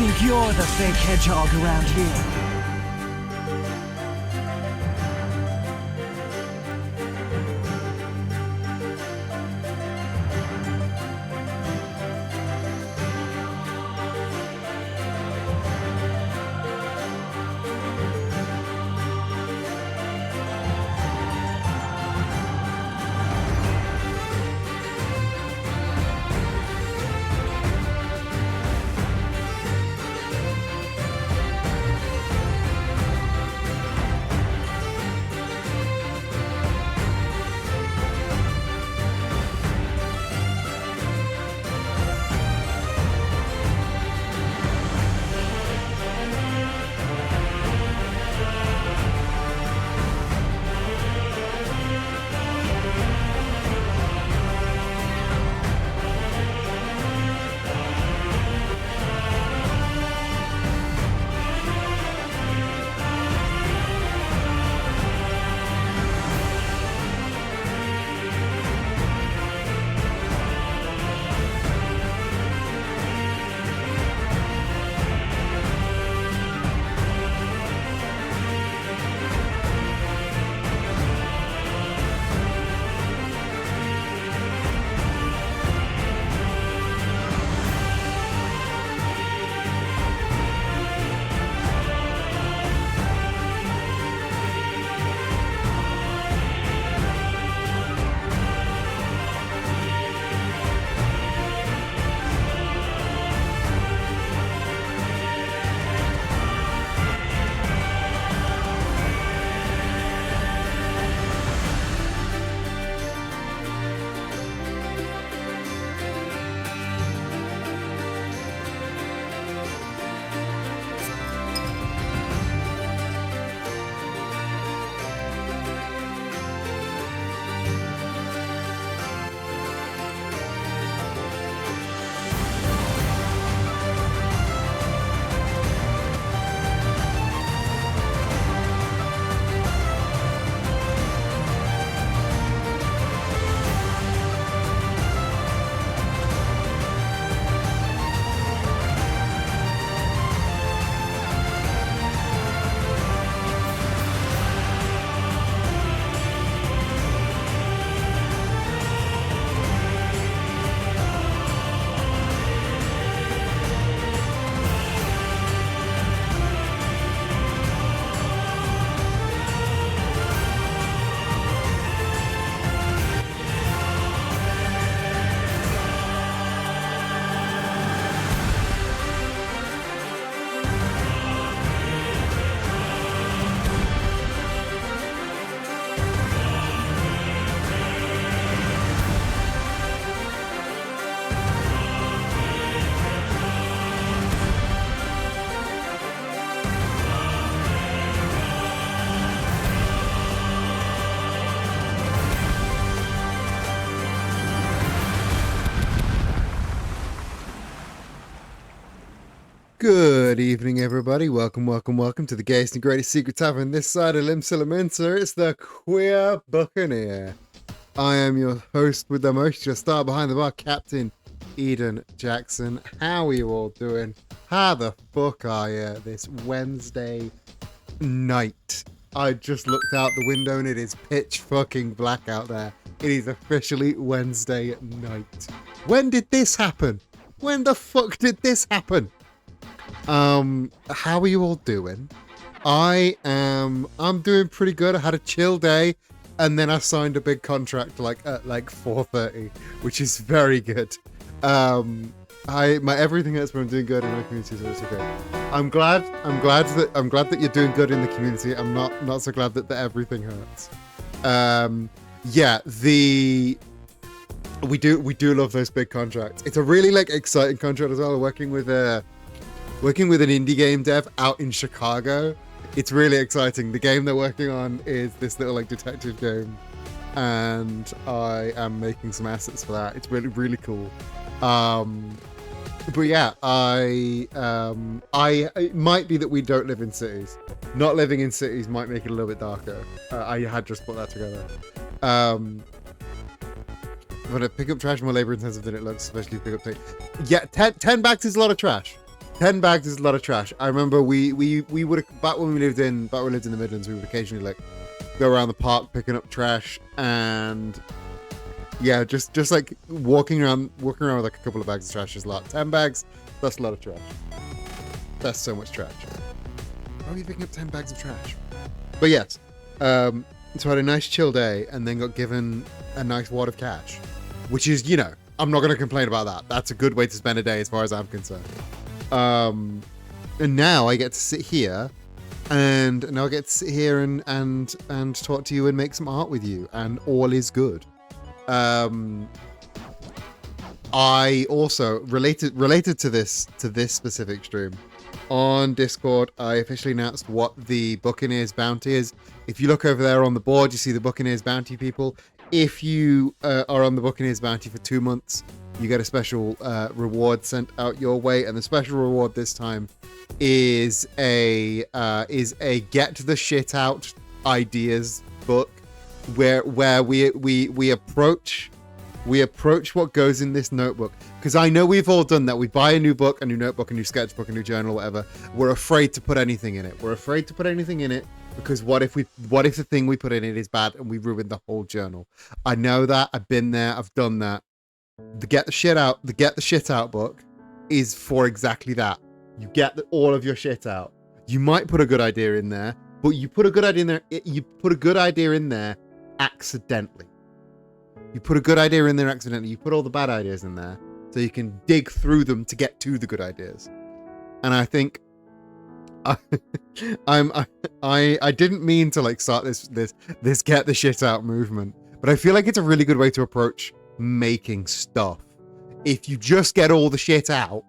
think you're the fake hedgehog around here? Good evening, everybody. Welcome to the gayest and greatest secret tavern this side of Limsalaminster. It's the Queer Buccaneer. I am your host with the most, your star behind the bar, Captain Eden Jackson. How are you all doing? How the fuck are you this Wednesday night? I just looked out the window and it is pitch fucking black out there. It is officially Wednesday night. When did this happen? When the fuck did this happen? How are you all doing? I'm doing pretty good. I had a chill day and then I signed a big contract at 4:30, which is very good. My everything else, but I'm doing good in my community, so it's okay. I'm glad that you're doing good in the community. I'm not so glad that the everything hurts. We do love those big contracts. It's a really exciting contract as well. Working with an indie game dev out in Chicago. It's really exciting. The game they're working on is this little detective game, and I am making some assets for that. It's really, really cool. But yeah, it might be that we don't live in cities. Not living in cities might make it a little bit darker. I had just put that together. But pick up trash more labor intensive than it looks, especially pick up tape. Yeah, 10 bags is a lot of trash. 10 bags is a lot of trash. I remember we would back when we lived in the Midlands, we would occasionally like go around the park picking up trash, and yeah, just like walking around with like a couple of bags of trash is a lot. 10 bags, that's a lot of trash. That's so much trash. Why are we picking up 10 bags of trash? But yes, so I had a nice chill day and then got given a nice wad of cash, which is, you know, I'm not going to complain about that. That's a good way to spend a day as far as I'm concerned. And now I get to sit here and talk to you and make some art with you, and all is good. I also related to this specific stream, on Discord, I officially announced what the Buccaneers bounty is. If you look over there on the board, you see the Buccaneers bounty people. If you are on the Buccaneers bounty for 2 months, you get a special reward sent out your way, and the special reward this time is a get the shit out ideas book, where we approach what goes in this notebook. Because I know we've all done that. We buy a new book, a new notebook, a new sketchbook, a new journal, whatever. We're afraid to put anything in it. Because what if the thing we put in it is bad and we ruin the whole journal? I know that. I've been there. I've done that. The get the shit out book is for exactly that. You get all of your shit out. You might put a good idea in there, but you put a good idea in there. You put a good idea in there accidentally. You put a good idea in there accidentally. You put all the bad ideas in there so you can dig through them to get to the good ideas. And I think I didn't mean to like start this get the shit out movement, but I feel like it's a really good way to approach making stuff. If you just get all the shit out,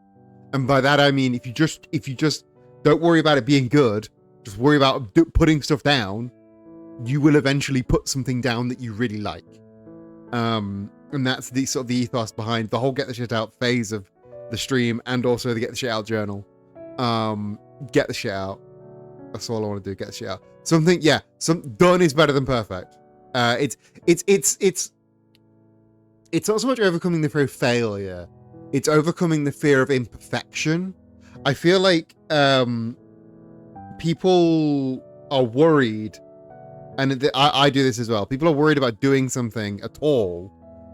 and by that I mean if you just don't worry about it being good, just worry about putting stuff down, you will eventually put something down that you really like. And that's the sort of the ethos behind the whole get the shit out phase of the stream, and also the get the shit out journal. Get the shit out. That's all I want to do. Get the shit out. Done is better than perfect. It's not so much overcoming the fear of failure. It's overcoming the fear of imperfection. I feel like people are worried, and I do this as well. People are worried about doing something at all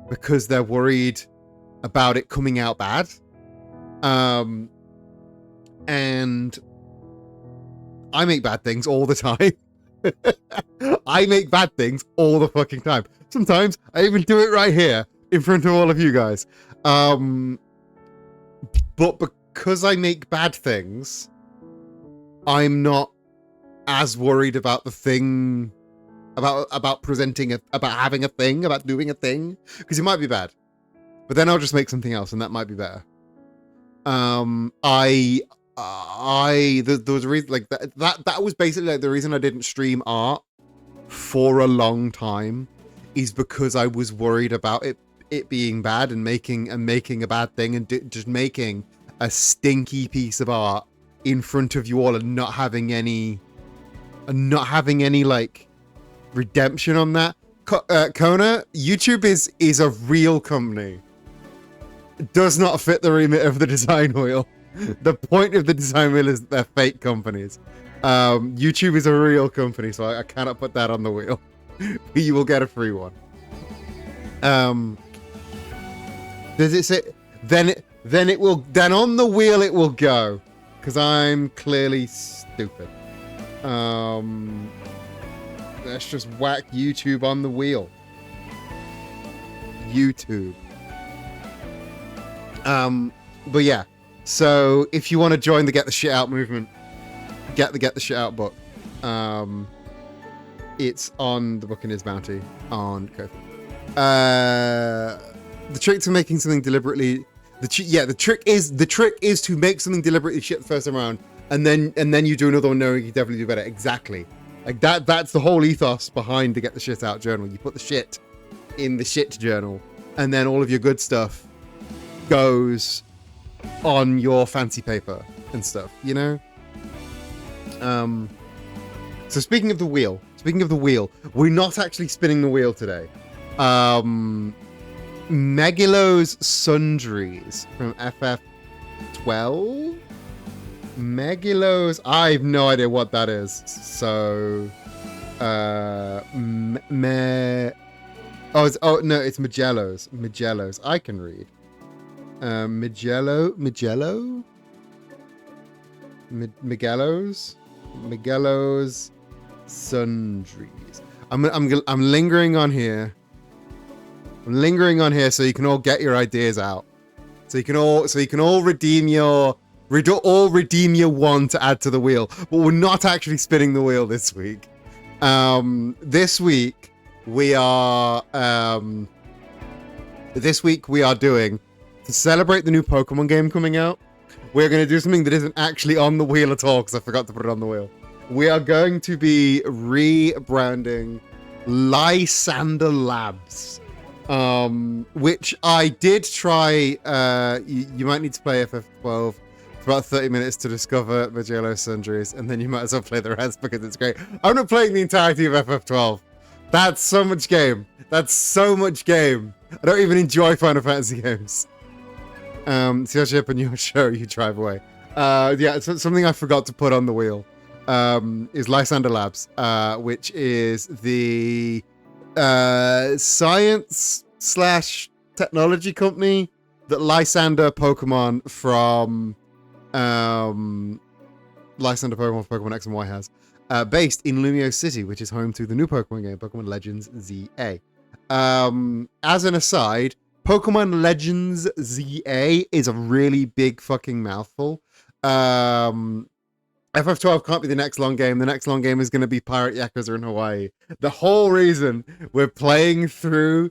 because they're worried about it coming out bad. And I make bad things all the time. I make bad things all the fucking time. Sometimes I even do it right here in front of all of you guys. But because I make bad things, I'm not as worried about the thing, about presenting about having a thing, about doing a thing, because it might be bad, but then I'll just make something else and that might be better. There was a reason like that was basically like the reason I didn't stream art for a long time, is because I was worried about it being bad and making a bad thing, and just making a stinky piece of art in front of you all and not having any like redemption on that. Kona, YouTube is a real company. It does not fit the remit of the design wheel. The point of the design wheel is that they're fake companies. YouTube is a real company, so I cannot put that on the wheel. But you will get a free one. Does it say then on the wheel it will go? Because I'm clearly stupid. Let's just whack YouTube on the wheel. YouTube. But yeah. So if you want to join the Get the Shit Out movement, get the Shit Out book. It's on the Buccaneers Bounty on Ko-fi. The trick to making something deliberately, the trick is to make something deliberately shit the first time around, and then you do another one knowing you definitely do better. Exactly. Like that's the whole ethos behind the Get the Shit Out journal. You put the shit in the shit journal, and then all of your good stuff goes on your fancy paper and stuff, you know? So speaking of the wheel, we're not actually spinning the wheel today. Megilo's Sundries from FF12 Megalos. I have no idea what that is. So, no, it's Magellos. Magellos. I can read. Magellos. Magellos Sundries. I'm lingering on here. I'm lingering on here so you can all get your ideas out. So you can all redeem your one to add to the wheel. But we're not actually spinning the wheel this week. This week we are doing, to celebrate the new Pokemon game coming out, we're going to do something that isn't actually on the wheel at all because I forgot to put it on the wheel. We are going to be rebranding Lysander Labs, which I did try. You might need to play FF12 for about 30 minutes to discover Magello Sundries, and then you might as well play the rest because it's great. I'm not playing the entirety of FF12. That's so much game. That's so much game. I don't even enjoy Final Fantasy games. It's your ship and your show, you drive away. Yeah, so something I forgot to put on the wheel is Lysander Labs, which is the science/technology company that Lysander Pokemon from Lysander Pokemon for Pokemon X and Y has, based in Lumio City, which is home to the new Pokemon game, Pokemon Legends ZA. As an aside, Pokemon Legends ZA is a really big fucking mouthful. FF12 can't be the next long game. The next long game is going to be Pirate Yakuza in Hawaii. The whole reason we're playing through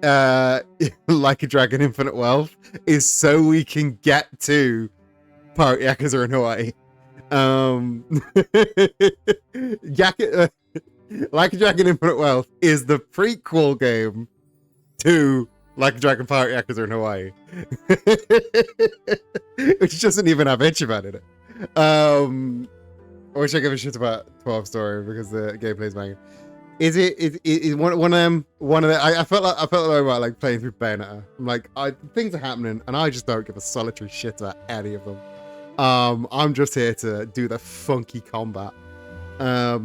Like a Dragon Infinite Wealth is so we can get to Pirate Yakuza in Hawaii. Like a Dragon Infinite Wealth is the prequel game to Like a Dragon Pirate Yakuza in Hawaii. Which doesn't even have Ichiban in it. I wish I give a shit about 12 story because the gameplay's banging. Is one of them? I felt like about like playing through Bayonetta. I'm like, things are happening, and I just don't give a solitary shit about any of them. I'm just here to do the funky combat. But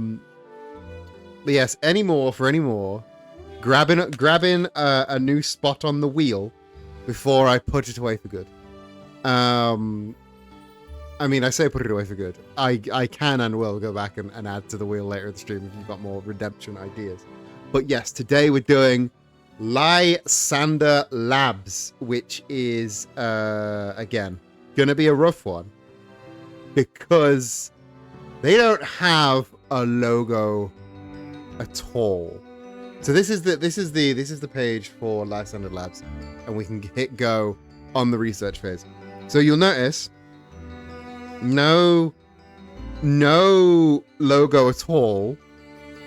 yes, any more, grabbing a new spot on the wheel before I put it away for good. I mean, I say put it away for good. I can and will go back and add to the wheel later in the stream if you've got more redemption ideas. But yes, today we're doing Lysander Labs, which is, again, gonna be a rough one because they don't have a logo at all. So this is the page for Lysander Labs, and we can hit go on the research phase. So you'll notice no logo at all,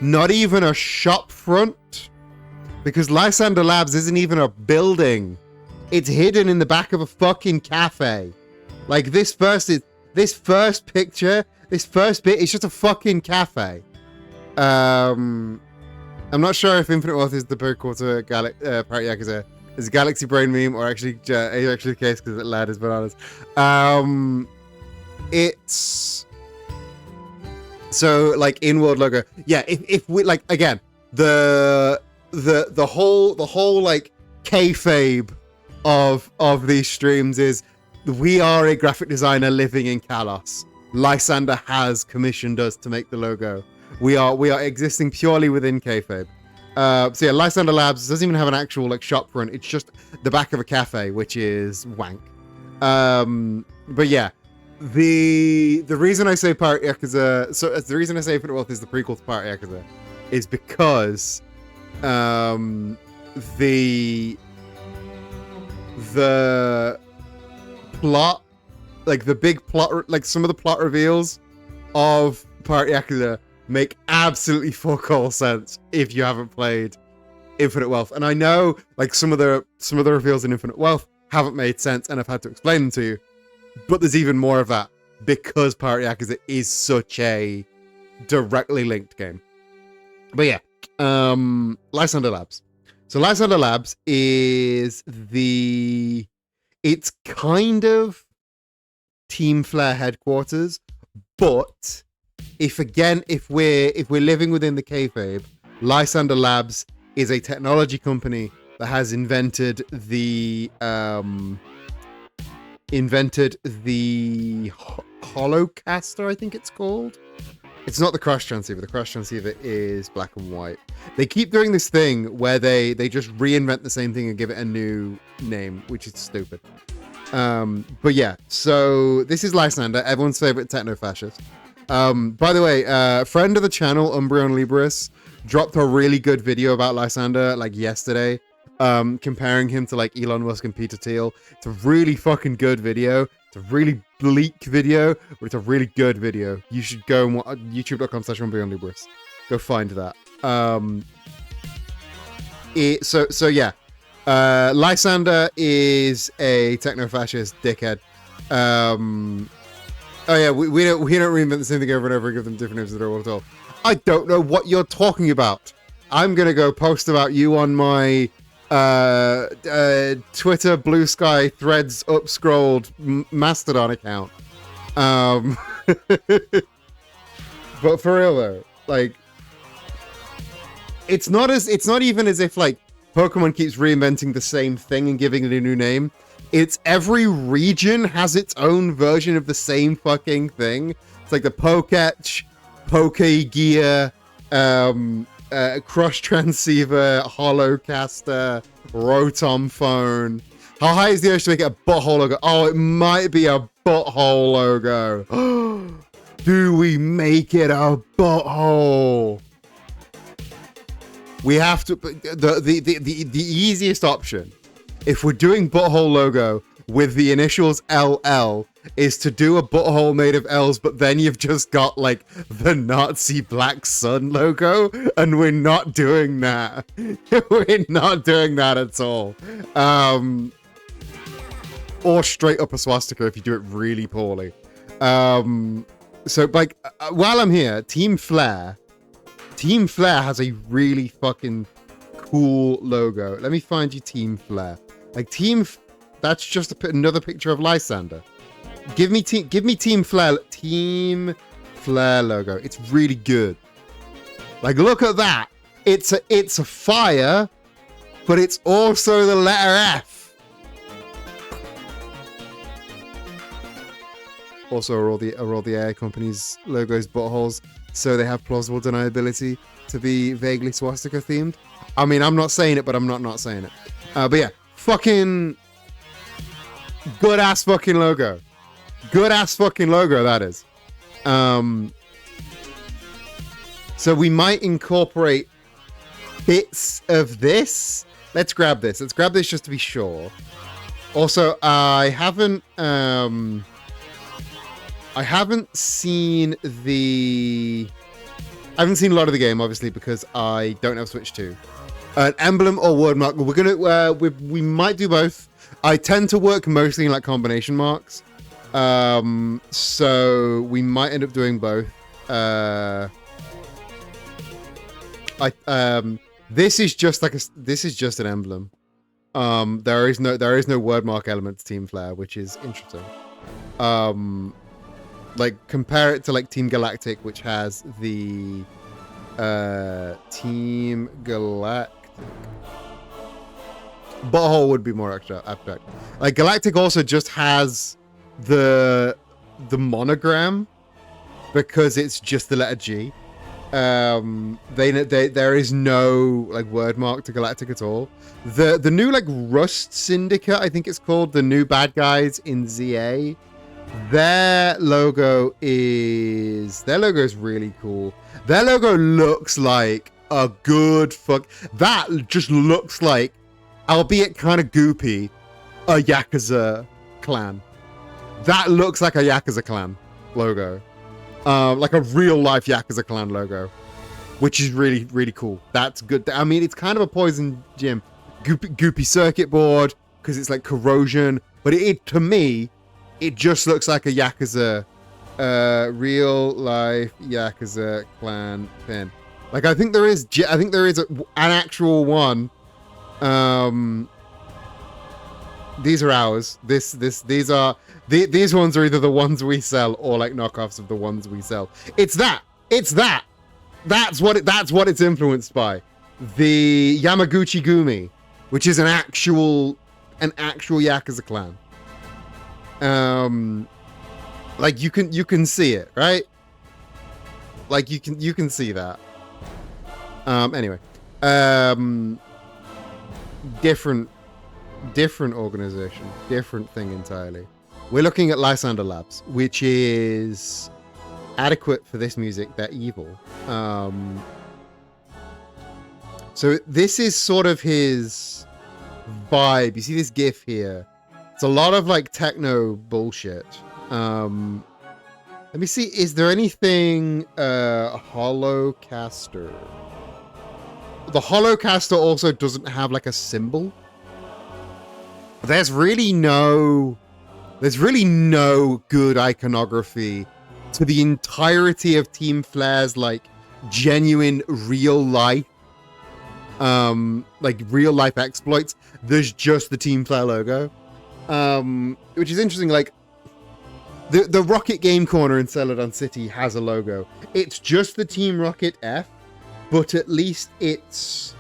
not even a shop front, because Lysander Labs isn't even a building. It's hidden in the back of a fucking cafe. Like this first picture, this first bit is just a fucking cafe. I'm not sure if Infinite Wealth is the prequel to Pirate Yakuza. It's a Galaxy Brain meme, or actually the case because it lad is bananas. It's so like in-world logo. Yeah, if we like again the whole like kayfabe of these streams is we are a graphic designer living in Kalos. Lysander has commissioned us to make the logo. We are existing purely within kayfabe. So yeah, Lysander Labs doesn't even have an actual like shop front. It's just the back of a cafe, which is wank. But yeah, the reason I say Pirate Yakuza, so the reason I say Infinite Wealth is the prequel to Pirate Yakuza, is because the plot, like the big plot, like some of the plot reveals of Pirate Yakuza make absolutely fuck all sense if you haven't played Infinite Wealth. And I know like some of the reveals in Infinite Wealth haven't made sense and I've had to explain them to you, but there's even more of that because Pirate Yakuza is such a directly linked game. But yeah, Lysander Labs. So Lysander Labs is it's kind of Team Flare headquarters, but if we're living within the kayfabe, Lysander Labs is a technology company that has invented the Holocaster, I think it's called. It's not the crush transceiver. The crush transceiver is black and white. They keep doing this thing where they just reinvent the same thing and give it a new name, which is stupid. But yeah, so this is Lysander, everyone's favorite techno-fascist. By the way, friend of the channel, Umbreon Libris, dropped a really good video about Lysander like yesterday, comparing him to like Elon Musk and Peter Thiel. It's a really fucking good video. It's a really bleak video, but it's a really good video. You should go and watch youtube.com/UmbreonLibris. Go find that. So yeah. Lysander is a techno-fascist dickhead. Oh yeah, we don't reinvent the same thing over and over and give them different names at all. I don't know what you're talking about. I'm gonna go post about you on my Twitter, Blue Sky, Threads, upscrolled Mastodon account. But for real though, like, it's not even as if like Pokemon keeps reinventing the same thing and giving it a new name. It's every region has its own version of the same fucking thing. It's like the Poketch, Pokegear, Crush Transceiver, Holocaster, Rotom Phone. How high is the urge to make it a butthole logo? Oh, it might be a butthole logo. Do we make it a butthole? We have to, the easiest option, if we're doing butthole logo with the initials LL, is to do a butthole made of L's, but then you've just got like the Nazi Black Sun logo, and we're not doing that. We're not doing that at all. Or straight up a swastika if you do it really poorly. So like, while I'm here, Team Flare has a really fucking cool logo. Let me find you Team Flare. Like that's just another picture of Lysander. Give me Team Flare logo. It's really good. Like, look at that. It's a fire, but it's also the letter F. Also, are all the AI companies' logos buttholes, so they have plausible deniability to be vaguely swastika themed? I mean, I'm not saying it, but I'm not saying it. But yeah, fucking good ass fucking logo. Good ass fucking logo, that is. So we might incorporate bits of this. Let's grab this. Let's grab this just to be sure. Also, I haven't seen a lot of the game, obviously, because I don't have Switch 2. An emblem or word mark. We're gonna we might do both. I tend to work mostly in like combination marks, so we might end up doing both. This is just an emblem. There is no word mark element to Team Flare, which is interesting. Like, compare it to like Team Galactic, which has the Team Galactic. Butthole would be more abstract. Like, Galactic also just has the monogram because it's just the letter G. There is no like word mark to Galactic at all. The new like Rust Syndicate, I think it's called, the new bad guys in ZA. Their logo is really cool. Their logo looks like a good fuck. That just looks like, albeit kind of goopy, a Yakuza clan. That looks like a Yakuza clan logo. Like a real life Yakuza clan logo, which is really, really cool. That's good. I mean, it's kind of a Poison Gym goopy circuit board because it's like corrosion, but to me, it just looks like a Yakuza, real life Yakuza clan pin. Like, I think there is an actual one. These are ours. These ones are either the ones we sell or like knockoffs of the ones we sell. It's that. That's what it's influenced by. The Yamaguchi Gumi, which is an actual Yakuza clan. Like you can see it, right? Like you can see that. Anyway. Different organization, different thing entirely. We're looking at Lysander Labs, which is adequate for this music. They're evil. So this is sort of his vibe. You see this gif here? It's a lot of like techno bullshit. Let me see. Is there anything Holocaster? The Holocaster also doesn't have like a symbol. There's really no good iconography to the entirety of Team Flare's like genuine real life exploits. There's just the Team Flare logo, which is interesting. Like the Rocket Game Corner in Celadon City has a logo. It's just the Team Rocket F, but at least it's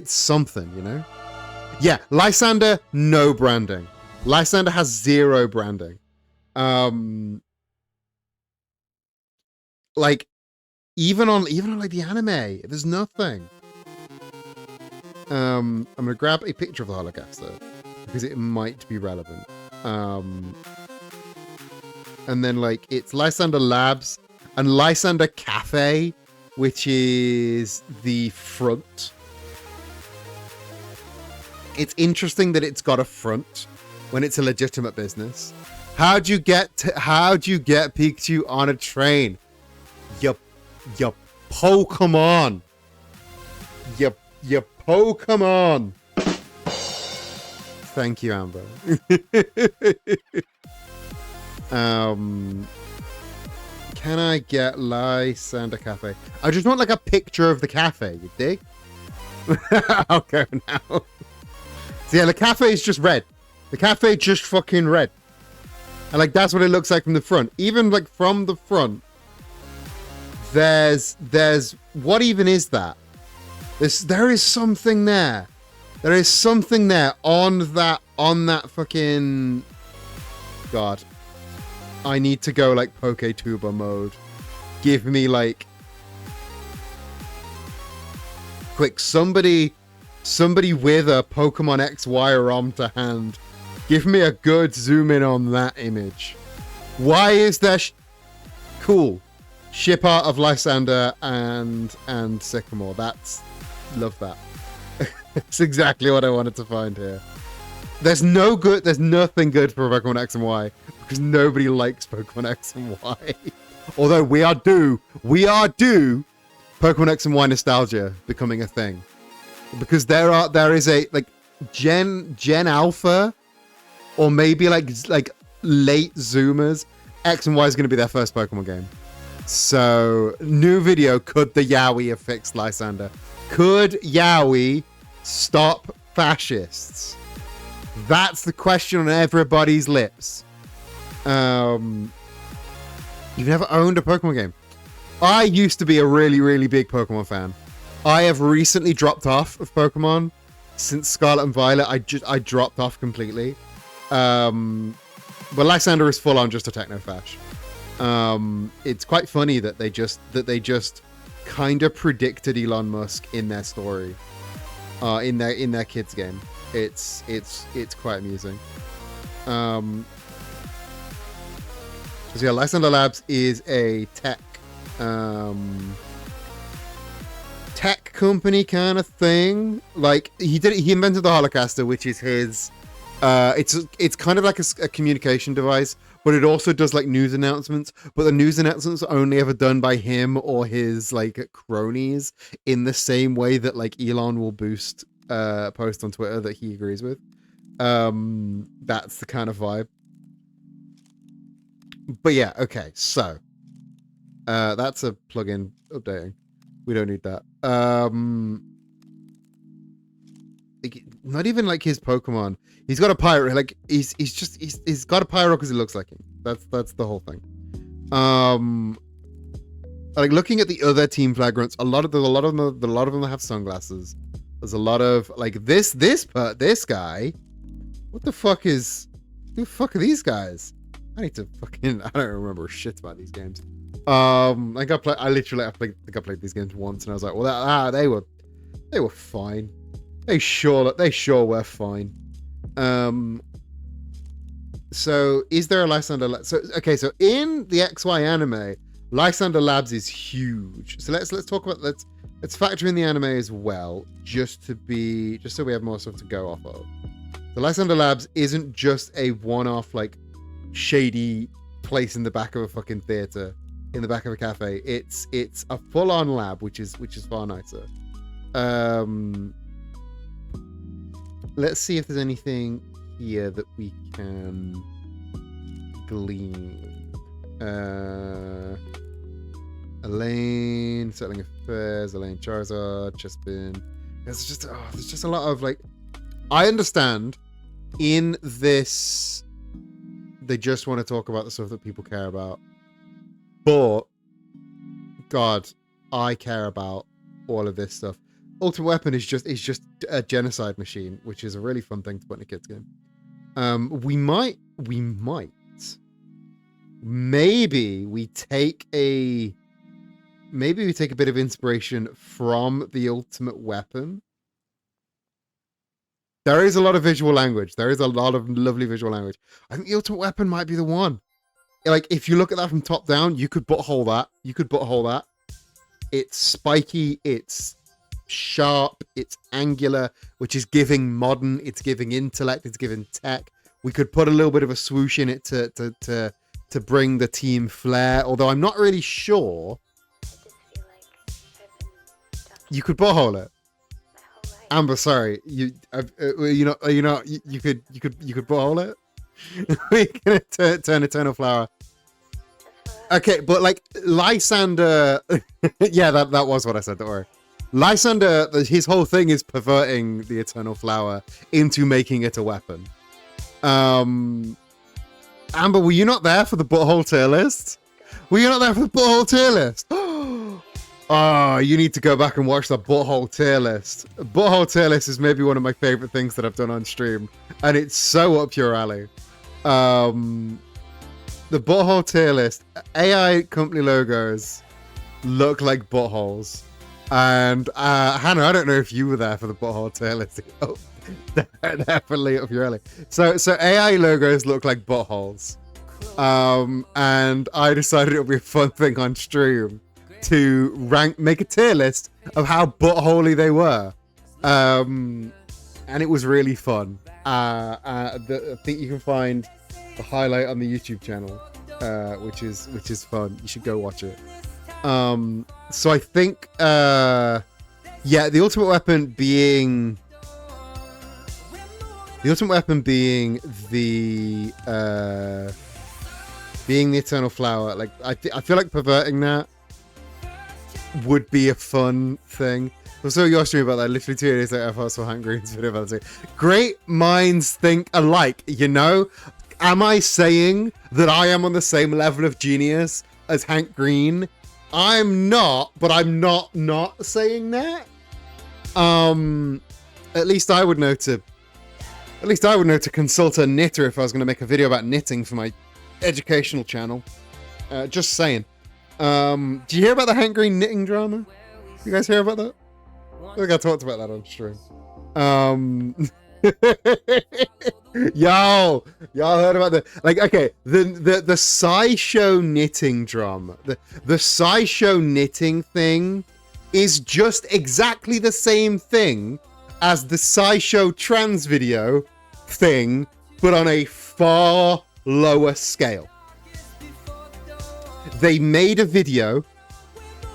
something, you know. Yeah, Lysander, no branding. Lysander has zero branding. Like even on like the anime, there's nothing. I'm gonna grab a picture of the Holocaster because it might be relevant. And then like it's Lysander Labs and Lysander Cafe, which is the front. It's interesting that it's got a front when it's a legitimate business. How'd you get Pikachu on a train? You Pokemon. You Pokemon. Thank you, Amber. Can I get Lysander Cafe? I just want like a picture of the cafe, you dig? I'll go now. So yeah, the cafe is just red. The cafe just fucking red. And like that's what it looks like from the front. Even like from the front, there's what even is that? There is something there. There is something there on that fucking God. I need to go like PokeTuber mode. Give me like quick somebody with a Pokemon XY ROM to hand. Give me a good zoom in on that image. Why is there cool ship art of Lysander and Sycamore? Love that. It's exactly what I wanted to find here. There's nothing good for Pokemon X and Y because nobody likes Pokemon X and Y. Although we are due Pokemon X and Y nostalgia becoming a thing. Because there is a like Gen Alpha or maybe like late Zoomers, X and Y is going to be their first Pokemon game. So new video, could the Yowie have fixed Lysander? Could Yowie stop fascists? That's the question on everybody's lips. You've never owned a Pokemon game. I used to be a really, really big Pokemon fan. I have recently dropped off of Pokemon since Scarlet and Violet. I dropped off completely. But Lysander is full on just a techno-fash. It's quite funny that they just kind of predicted Elon Musk in their story, in their kids game. It's quite amusing. So yeah, Lysander Labs is a tech company kind of thing. Like he invented the Holocaster, which is his it's kind of like a communication device, but it also does like news announcements, but the news announcements are only ever done by him or his like cronies in the same way that like Elon will boost post on Twitter that he agrees with. That's the kind of vibe. But yeah, okay, so that's a plugin updating. We don't need that. not even like his Pokemon. He's got a Pyro. Like he's got a Pyro because he looks like him. That's the whole thing. Like looking at the other Team Flagrants, a lot of them have sunglasses. There's a lot of like this guy. What the fuck is? Who the fuck are these guys? I need to fucking. I don't remember shit about these games. Like I played these games once, and I was like, well, they were fine. They sure were fine. So is there a Lysander? So so in the XY anime, Lysander Labs is huge. So let's talk about let's factor in the anime as well, just so we have more stuff to go off of. The Lysander Labs isn't just a one-off like shady place in the back of a fucking theater, in the back of a cafe. It's a full-on lab, which is far nicer. Let's see if there's anything here that we can glean. Elaine, Settling Affairs, Elaine Charizard, Chespin. There's just a lot of like. I understand. In this, they just want to talk about the stuff that people care about. But God, I care about all of this stuff. Ultimate Weapon is just a genocide machine, which is a really fun thing to put in a kids game. Maybe we take a bit of inspiration from the Ultimate Weapon. There is a lot of visual language. There is a lot of lovely visual language. I think the Ultimate Weapon might be the one. Like, if you look at that from top down, you could butthole that. It's spiky, it's sharp, it's angular, which is giving modern, it's giving intellect, it's giving tech. We could put a little bit of a swoosh in it to bring the team flair, although I'm not really sure. You could butthole it. Amber, sorry, you could butthole it. We're gonna turn Eternal Flower. Okay, but like Lysander, yeah, that was what I said. Don't worry. Lysander, his whole thing is perverting the Eternal Flower into making it a weapon. Amber, were you not there for the butthole tier list? Oh, you need to go back and watch the butthole tier list. Butthole tier list is maybe one of my favorite things that I've done on stream, and it's so up your alley. The butthole tier list, AI company logos look like buttholes. And Hannah, I don't know if you were there for the butthole tier list. Oh, they're definitely up your alley. So AI logos look like buttholes. And I decided it would be a fun thing on stream to make a tier list of how buttholey they were. And it was really fun. I think you can find the highlight on the YouTube channel, which is fun. You should go watch it. So I think, yeah, the Ultimate Weapon being the Eternal Flower. Like I feel like perverting that would be a fun thing. I saw your stream about that literally 2 days later. I saw Hank Green's video about it. Great minds think alike, you know? Am I saying that I am on the same level of genius as Hank Green? I'm not, but I'm not saying that. At least I would know to consult a knitter if I was going to make a video about knitting for my educational channel. Just saying. Do you hear about the Hank Green knitting drama? You guys hear about that? I think I talked about that on stream. Y'all heard about the SciShow knitting drama. The SciShow knitting thing is just exactly the same thing as the SciShow trans video thing, but on a far lower scale. They made a video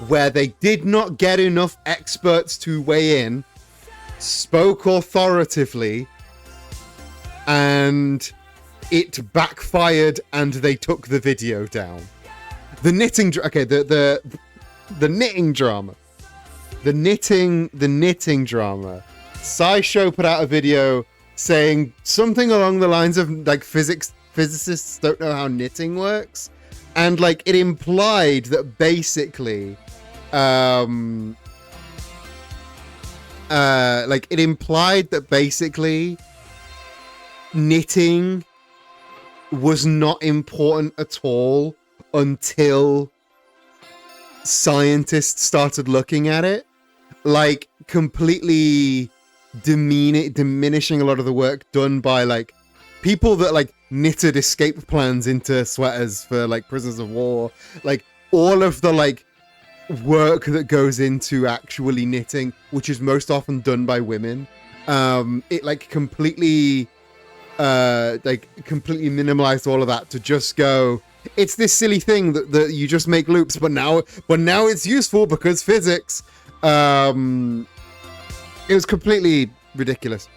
where they did not get enough experts to weigh in, spoke authoritatively, and it backfired and they took the video down. The knitting the knitting drama SciShow put out a video saying something along the lines of like physicists don't know how knitting works, and like it implied that basically knitting was not important at all until scientists started looking at it, like completely diminishing a lot of the work done by like people that like knitted escape plans into sweaters for like prisoners of war, like all of the like work that goes into actually knitting, which is most often done by women. It like completely minimalized all of that to just go, it's this silly thing that you just make loops, but now it's useful because physics. It was completely ridiculous.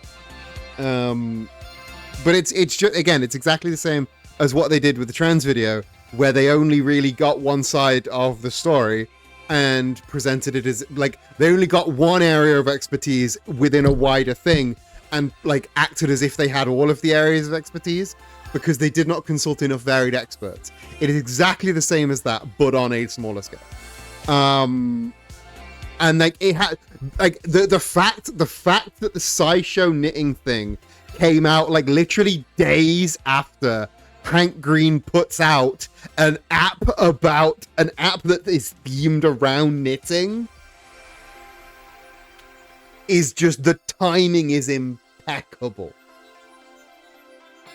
But it's just, again, it's exactly the same as what they did with the trans video, where they only really got one side of the story and presented it as like they only got one area of expertise within a wider thing, and like acted as if they had all of the areas of expertise because they did not consult enough varied experts. It is exactly the same as that, but on a smaller scale. And like it had like the fact that the SciShow knitting thing came out like literally days after Hank Green puts out an app that is themed around knitting is just, the timing is impeccable.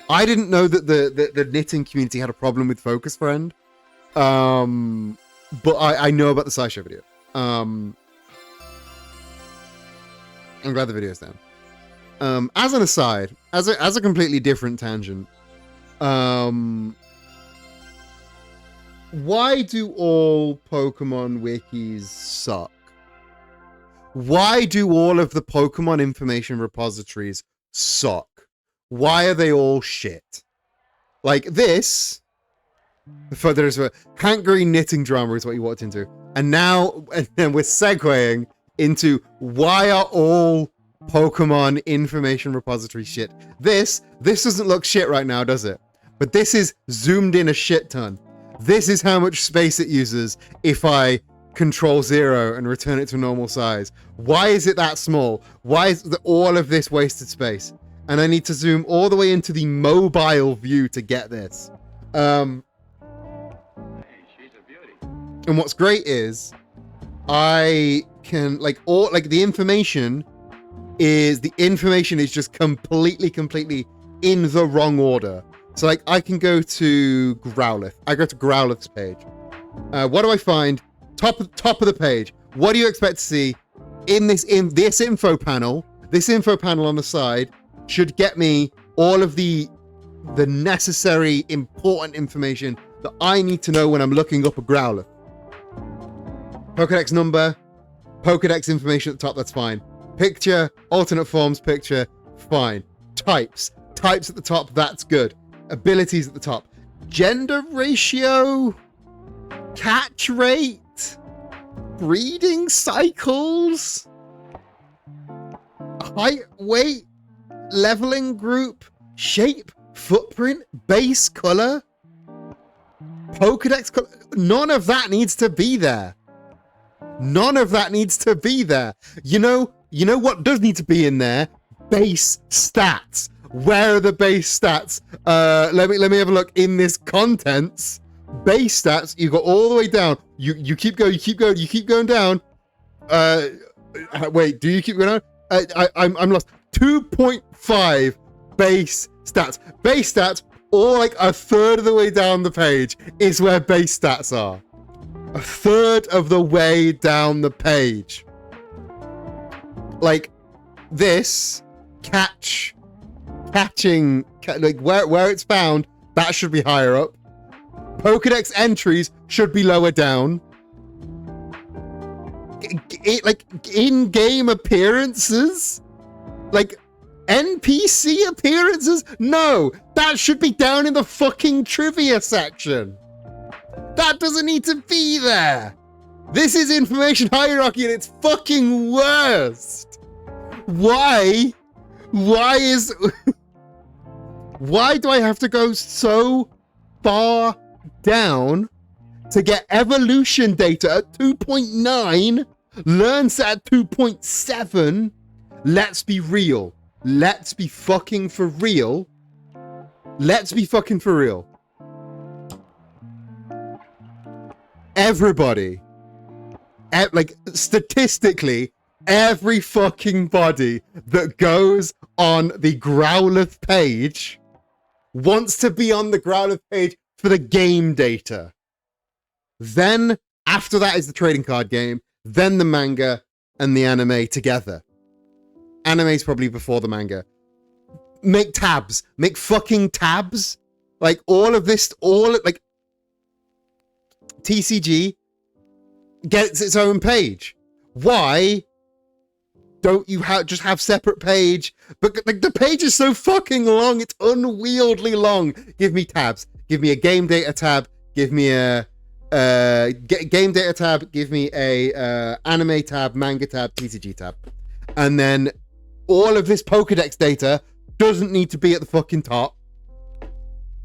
I didn't know that the knitting community had a problem with Focus Friend, but I know about the SciShow video. I'm glad the video's down. As an aside, as a completely different tangent, why do all Pokemon wikis suck? Why do all of the Pokemon information repositories suck? Why are they all shit? Like this, there's a Hank Green knitting drama is what you walked into, and then we're segueing into why are all Pokemon information repository shit. This doesn't look shit right now, does it? But this is zoomed in a shit ton. This is how much space it uses if I Control 0 and return it to normal size. Why is it that small? Why is all of this wasted space? And I need to zoom all the way into the mobile view to get this. Hey, she's a beauty. And what's great is I can the information is just completely in the wrong order. So like I can go to Growlithe. I go to Growlithe's page. What do I find? Top of the page. What do you expect to see in this info panel? This info panel on the side should get me all of the necessary important information that I need to know when I'm looking up a Growlithe. Pokedex number, Pokedex information at the top, that's fine. Picture, alternate forms picture, fine. Types at the top, that's good. Abilities at the top. Gender ratio, catch rate, breeding cycles, height, weight, leveling group, shape, footprint, base color, Pokedex color. None of that needs to be there. None of that needs to be there. You know what does need to be in there? Base stats. Where are the base stats? Let me have a look in this contents. Base stats, you go all the way down. You keep going down. Wait, do you keep going down? I'm lost. 2.5 base stats. Base stats, or like a third of the way down the page is where base stats are. A third of the way down the page. Like this catching, like where it's found, that should be higher up. Pokedex entries should be lower down. Like in-game appearances, like NPC appearances, no, that should be down in the fucking trivia section. That doesn't need to be there. This is information hierarchy at its fucking worst. Why? Why do I have to go so far down to get evolution data at 2.9, learn set at 2.7? Let's be real. Let's be fucking for real. Let's be fucking for real. Everybody, like statistically, every fucking body that goes on the Growlithe page wants to be on the Growlithe page for the game data. Then, after that is the trading card game, then the manga and the anime together. Anime's probably before the manga. Make tabs. Make fucking tabs. Like, all of this, like, TCG gets its own page. Why don't you just have separate page? But like, the page is so fucking long, it's unwieldy long. Give me tabs. Give me a game data tab. Give me a game data tab. Give me a anime tab, manga tab, TCG tab. And then all of this Pokedex data doesn't need to be at the fucking top.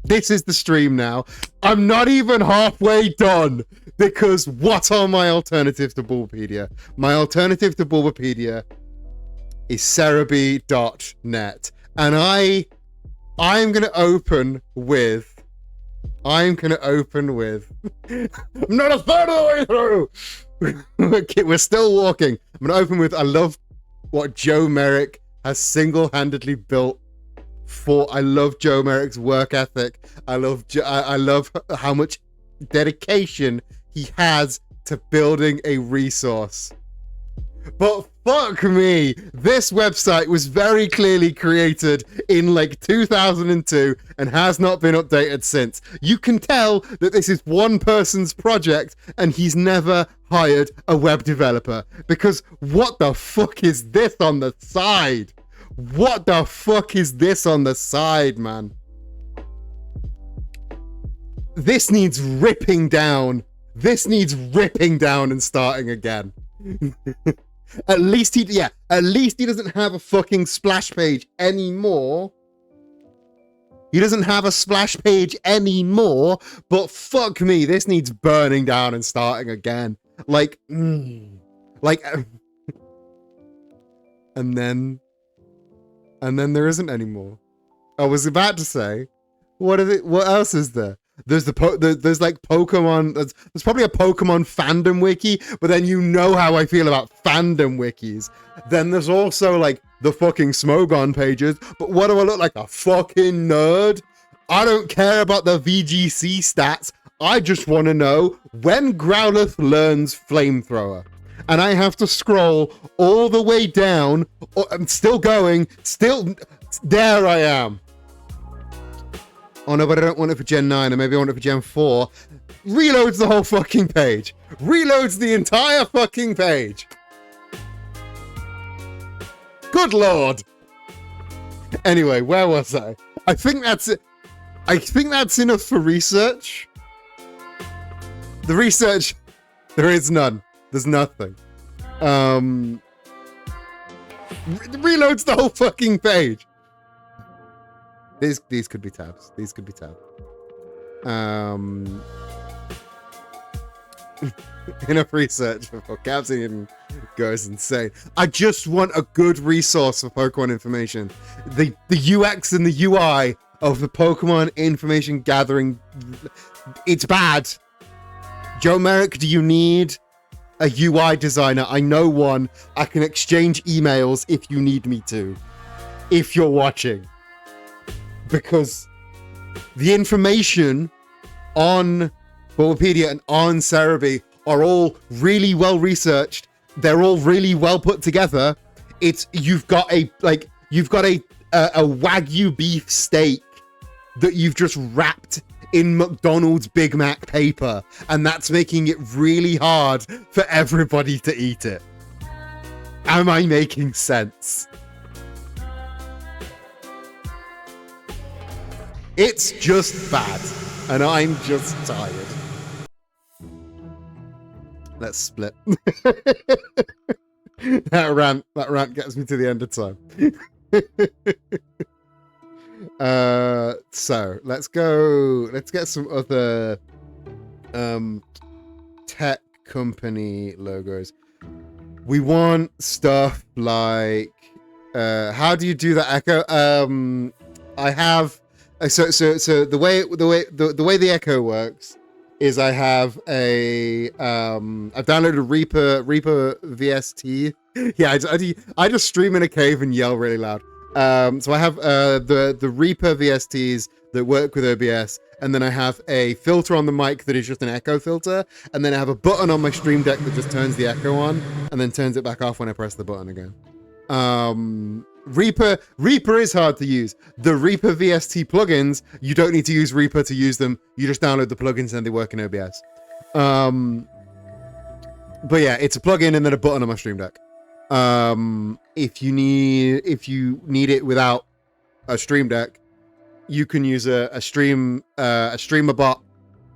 This is the stream now. I'm not even halfway done, because what are my alternatives to Bulbapedia? My alternative to Bulbapedia is Cerebi.net. And I'm going to open with... I'm not a third of the way through! Okay, we're still walking. I'm going to open with, I love what Joe Merrick has single-handedly built. I love Joe Merrick's work ethic. I love how much dedication he has to building a resource. But fuck me, this website was very clearly created in like 2002 and has not been updated since. You can tell that this is one person's project and he's never hired a web developer, because what the fuck is this on the side? What the fuck is this on the side, man? This needs ripping down. This needs ripping down and starting again. At least he doesn't have a fucking splash page anymore. He doesn't have a splash page anymore, but fuck me, this needs burning down and starting again. Like, and then there isn't anymore. I was about to say, what else is there? There's there's like Pokemon. There's probably a Pokemon fandom wiki, but then you know how I feel about fandom wikis. Then there's also like the fucking Smogon pages. But what do I look like, a fucking nerd? I don't care about the VGC stats. I just want to know when Growlithe learns Flamethrower. And I have to scroll all the way down. I'm still going. There I am. Oh no, but I don't want it for Gen 9, or maybe I want it for Gen 4. Reloads the whole fucking page. Reloads the entire fucking page. Good lord. Anyway, where was I? I think that's it. I think that's enough for research. The research, there is none. There's nothing. Reloads the whole fucking page. These could be tabs. These could be tabs. Enough research before Captain goes insane. I just want a good resource for Pokemon information. The UX and the UI of the Pokemon information gathering, it's bad. Joe Merrick, do you need a UI designer? I know one. I can exchange emails if you need me to. If you're watching. Because the information on Bulbapedia and on Cerebi are all really well researched. They're all really well put together. You've got a Wagyu beef steak that you've just wrapped in McDonald's Big Mac paper, and that's making it really hard for everybody to eat it. Am I making sense? It's just bad, and I'm just tired. That rant gets me to the end of time. So let's get some other tech company logos. We want stuff like how do you do that echo? I have so the way the echo works is I have a I've downloaded Reaper VST. Yeah, I just stream in a cave and yell really loud. So I have the Reaper VSTs that work with OBS, and then I have a filter on the mic that is just an echo filter, and then I have a button on my Stream Deck that just turns the echo on and then turns it back off when I press the button again. Reaper is hard to use. The Reaper VST plugins, you don't need to use Reaper to use them. You just download the plugins and they work in OBS. But yeah, it's a plugin and then a button on my Stream Deck. If you need it without a Stream Deck, you can use a streamer bot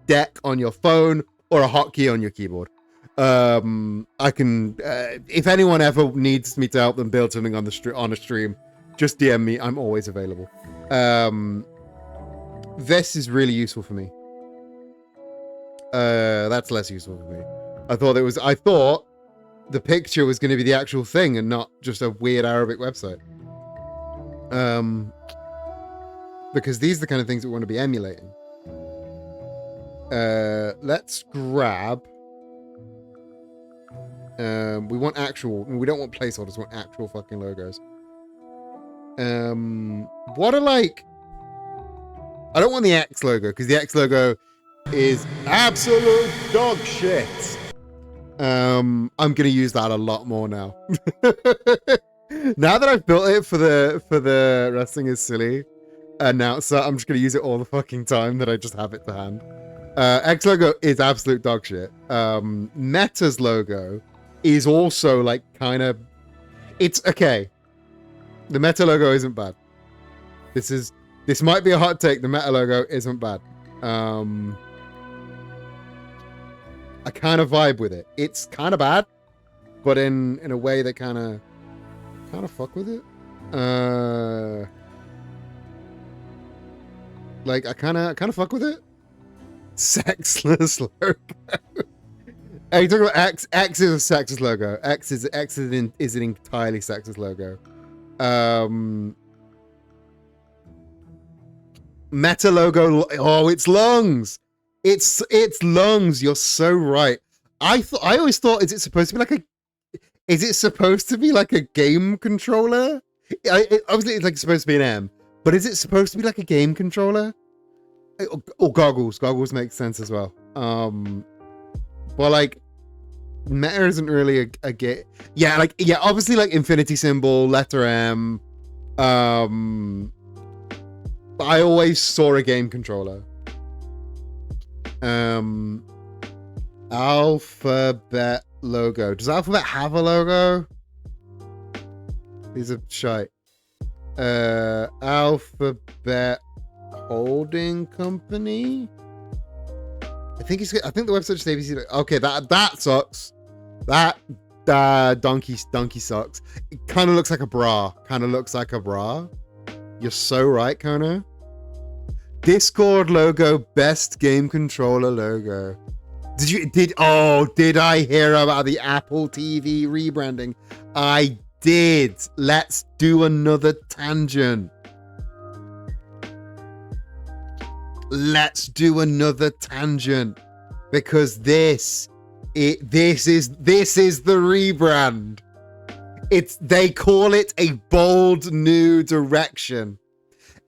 deck on your phone or a hotkey on your keyboard. I can if anyone ever needs me to help them build something on a stream, just DM me. I'm always available. This is really useful for me. That's less useful for me. I thought the picture was going to be the actual thing and not just a weird Arabic website. Because these are the kind of things that we want to be emulating. Let's grab. We don't want placeholders, we want actual fucking logos. What are like... I don't want the X logo, because the X logo is absolute dog shit. I'm gonna use that a lot more now. Now that I've built it for the Wrestling is Silly announcer, I'm just gonna use it all the fucking time that I just have it to hand. X logo is absolute dog shit. Meta's logo is also like kind of... It's okay. The Meta logo isn't bad. This might be a hot take. The Meta logo isn't bad. I kind of vibe with it. It's kind of bad, but in a way that kind of fuck with it. Like I kind of fuck with it. Sexless logo. Are you talking about X? X is a sexist logo. X is an entirely sexist logo. Meta logo. Oh, it's lungs. It's lungs. You're so right. I always thought, is it supposed to be like a game controller? Obviously, it's like supposed to be an M, but is it supposed to be like a game controller? Or goggles. Goggles make sense as well. But like, Meta isn't really a game. Yeah, obviously like infinity symbol, letter M. But I always saw a game controller. Alphabet logo. Does Alphabet have a logo? These are shite. Alphabet Holding Company. I think the website just ABC. Okay, that sucks. That donkey sucks. It kind of looks like a bra. You're so right, Kona. Discord logo, best game controller logo. Did I hear about the Apple TV rebranding? I did. Let's do another tangent. Because this is the rebrand. They call it a bold new direction.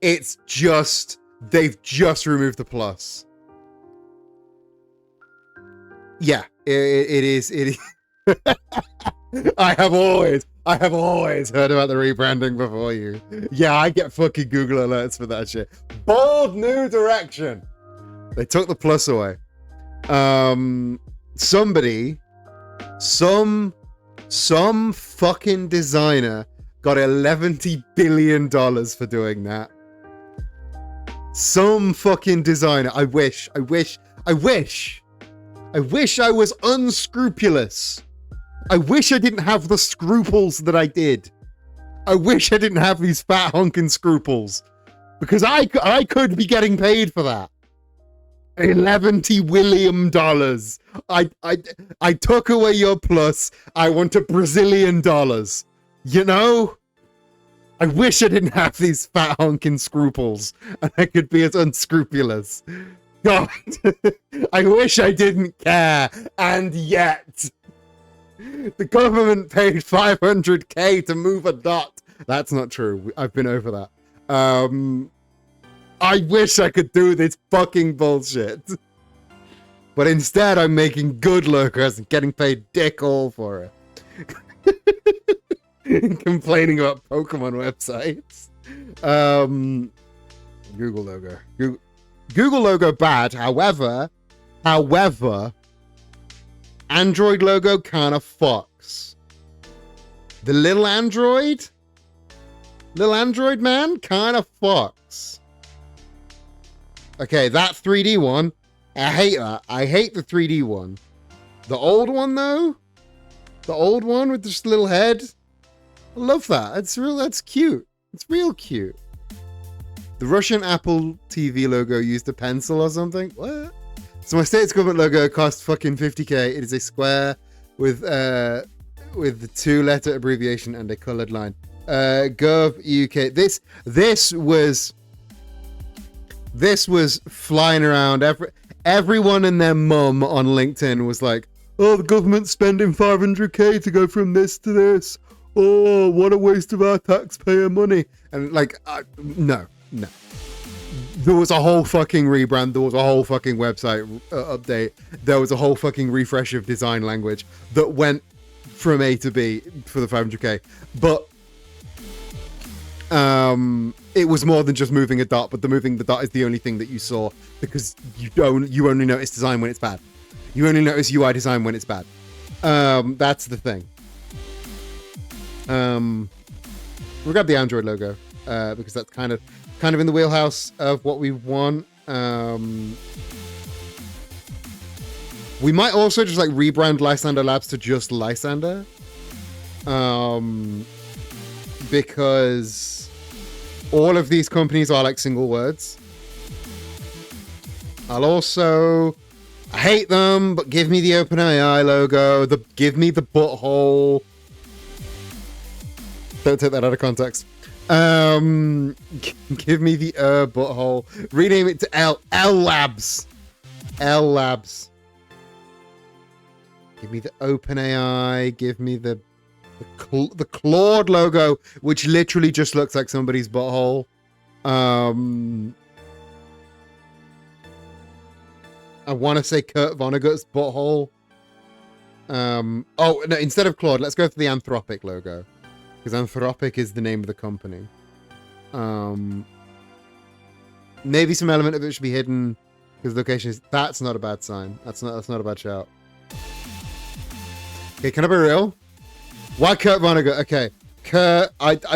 It's just they've just removed the plus. Yeah, it is. I have always heard about the rebranding before you. Yeah, I get fucking Google alerts for that shit. Bold new direction. They took the plus away. Some fucking designer got $11 billion for doing that. Some fucking designer. I wish I was unscrupulous I wish I didn't have the scruples that I did. I wish I didn't have these fat honking scruples. Because I could be getting paid for that. $11 William. I took away your plus. I want $1 Brazilian. You know? I wish I didn't have these fat honking scruples and I could be as unscrupulous. God, I wish I didn't care. And yet, the government paid $500K to move a dot. That's not true. I've been over that. I wish I could do this fucking bullshit. But instead, I'm making good logos and getting paid dick all for it. Complaining about Pokemon websites. Google logo. Google logo bad. However, Android logo kind of fucks. The little Android man kind of fucks. Okay, that 3D one, I hate that. I hate the 3D one. The old one though, the old one with just a little head, I love that. That's cute. It's real cute. The Russian Apple TV logo used a pencil or something. What? So my state's government logo cost fucking $50K. It is a square with the 2-letter abbreviation and a colored line. Gov UK. This was flying around. Everyone and their mum on LinkedIn was like, "Oh, the government's spending $500K to go from this to this. Oh, what a waste of our taxpayer money." And like, no. There was a whole fucking rebrand. There was a whole fucking website update. There was a whole fucking refresh of design language that went from A to B for the $500K. But it was more than just moving a dot. But the moving the dot is the only thing that you saw, because you only notice design when it's bad. You only notice UI design when it's bad. That's the thing. We'll grab the Android logo because that's kind of in the wheelhouse of what we want. We might also just like rebrand Lysander Labs to just Lysander, because all of these companies are like single words. I hate them, but give me the OpenAI logo. Give me the butthole. Don't take that out of context. Give me the butthole. Rename it to L Labs. L Labs. Give me the OpenAI. Give me the Claude logo, which literally just looks like somebody's butthole. I want to say Kurt Vonnegut's butthole. Oh no! Instead of Claude, let's go for the Anthropic logo, because Anthropic is the name of the company. Maybe some element of it should be hidden because the location is. That's not a bad sign. That's not a bad shout. Okay, can I be real? Why Kurt Vonnegut? Okay, Kurt.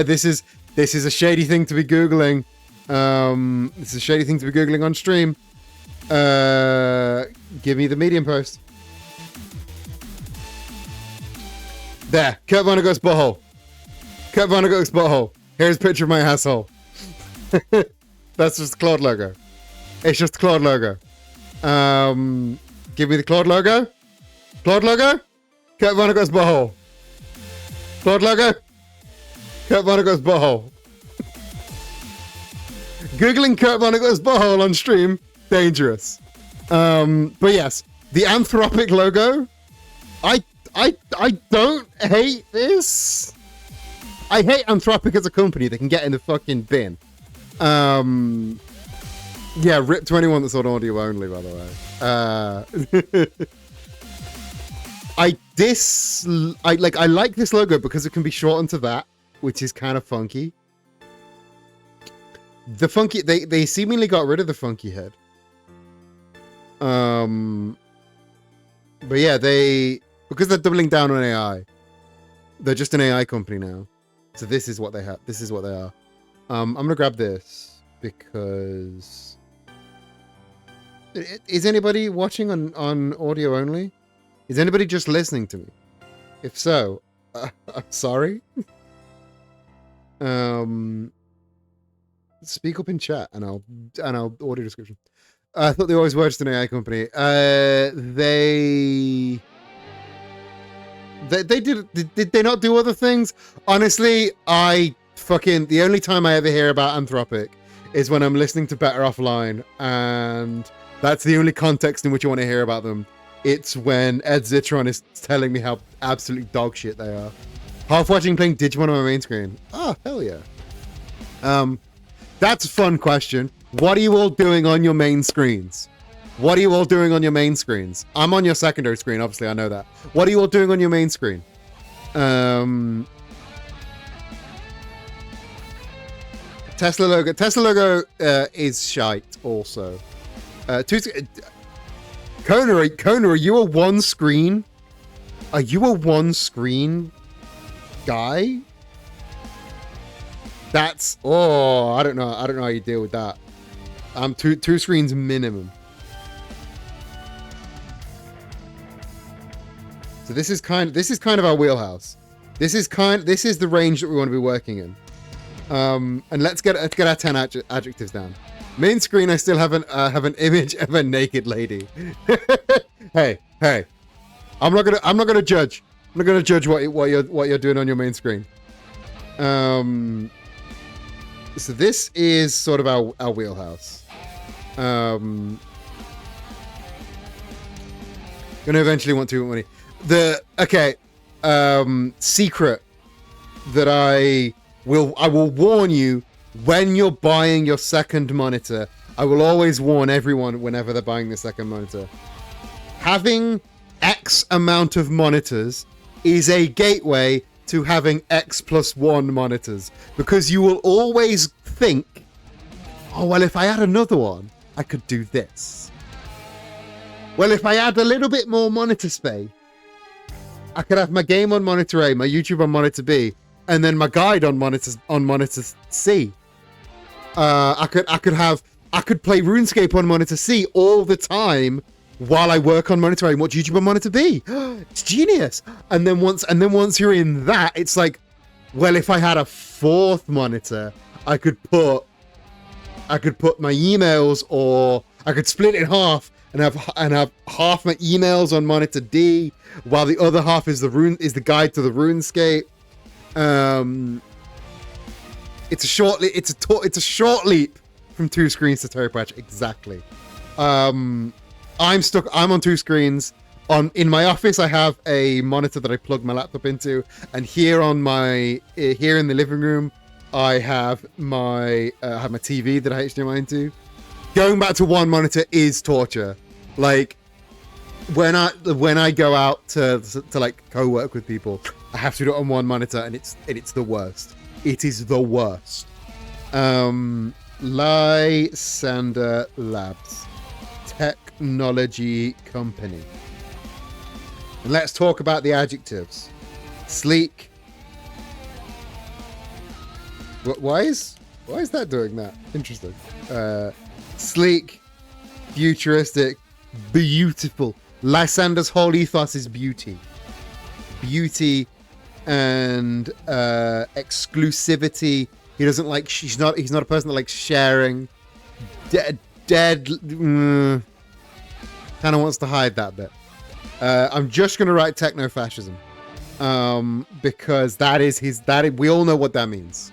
This is a shady thing to be googling. This is a shady thing to be googling on stream. Give me the Medium post. There, Kurt Vonnegut's butthole. Kurt Vonnegut's butthole. Here's a picture of my asshole. That's just the Claude logo. It's just the Claude logo. Give me the Claude logo. Claude logo. Kurt Vonnegut's butthole. Claude logo. Kurt Vonnegut's butthole. Googling Kurt Vonnegut's butthole on stream, dangerous. But yes, the Anthropic logo. I don't hate this. I hate Anthropic as a company. They can get in the fucking bin. Yeah, rip to anyone that's on audio only, by the way. I like this logo because it can be shortened to that, which is kind of funky. The funky, they seemingly got rid of the funky head. But yeah, because they're doubling down on AI, they're just an AI company now. So this is what they have. This is what they are. I'm gonna grab this because is anybody watching on audio only? Is anybody just listening to me? If so, I'm sorry. Speak up in chat, and I'll audio description. I thought they always were just an AI company. They did they not do other things? Honestly, the only time I ever hear about Anthropic is when I'm listening to Better Offline, and that's the only context in which I want to hear about them. It's when Ed Zitron is telling me how absolute dog shit they are. Half watching playing Digimon on my main screen. Oh, hell yeah. That's a fun question. What are you all doing on your main screens? What are you all doing on your main screens? I'm on your secondary screen, obviously, I know that. What are you all doing on your main screen? Tesla logo is shite also. Kona, are you a one screen? Are you a one screen guy? That's I don't know how you deal with that. I'm two screens minimum. So this is kind of our wheelhouse. This is the range that we want to be working in. And let's get our 10 adjectives down. Main screen, I still have an image of a naked lady. hey, I'm not gonna judge. I'm not gonna judge what you're doing on your main screen. So this is sort of our wheelhouse. Gonna eventually want to money. Secret that I will warn you when you're buying your second monitor. I will always warn everyone whenever they're buying the second monitor. Having X amount of monitors is a gateway to having X+1 monitors, because you will always think, oh, well, if I had another one, I could do this. Well, if I had a little bit more monitor space, I could have my game on monitor A, my YouTube on monitor B, and then my guide on monitor C. I could play RuneScape on monitor C all the time while I work on monitor A and watch YouTube on monitor B. It's genius. And then once you're in that, it's like, well, if I had a fourth monitor, I could put my emails, or I could split it in half and have half my emails on monitor D, while the other half is the guide to the RuneScape. It's a short leap from two screens to Terry Patch. Exactly. I'm on two screens. In my office, I have a monitor that I plug my laptop into, and here in the living room, I have my TV that I HDMI into. Going back to one monitor is torture. Like, when I go out to like co-work with people, I have to do it on one monitor, and it's the worst. It is the worst. Lysander Labs, technology company. And let's talk about the adjectives. Sleek. Why is that doing that? Interesting. Sleek, futuristic, beautiful. Lysander's whole ethos is beauty. Beauty and exclusivity. He's not a person that likes sharing. Dead kind of wants to hide that bit. I'm just gonna write techno-fascism, because we all know what that means.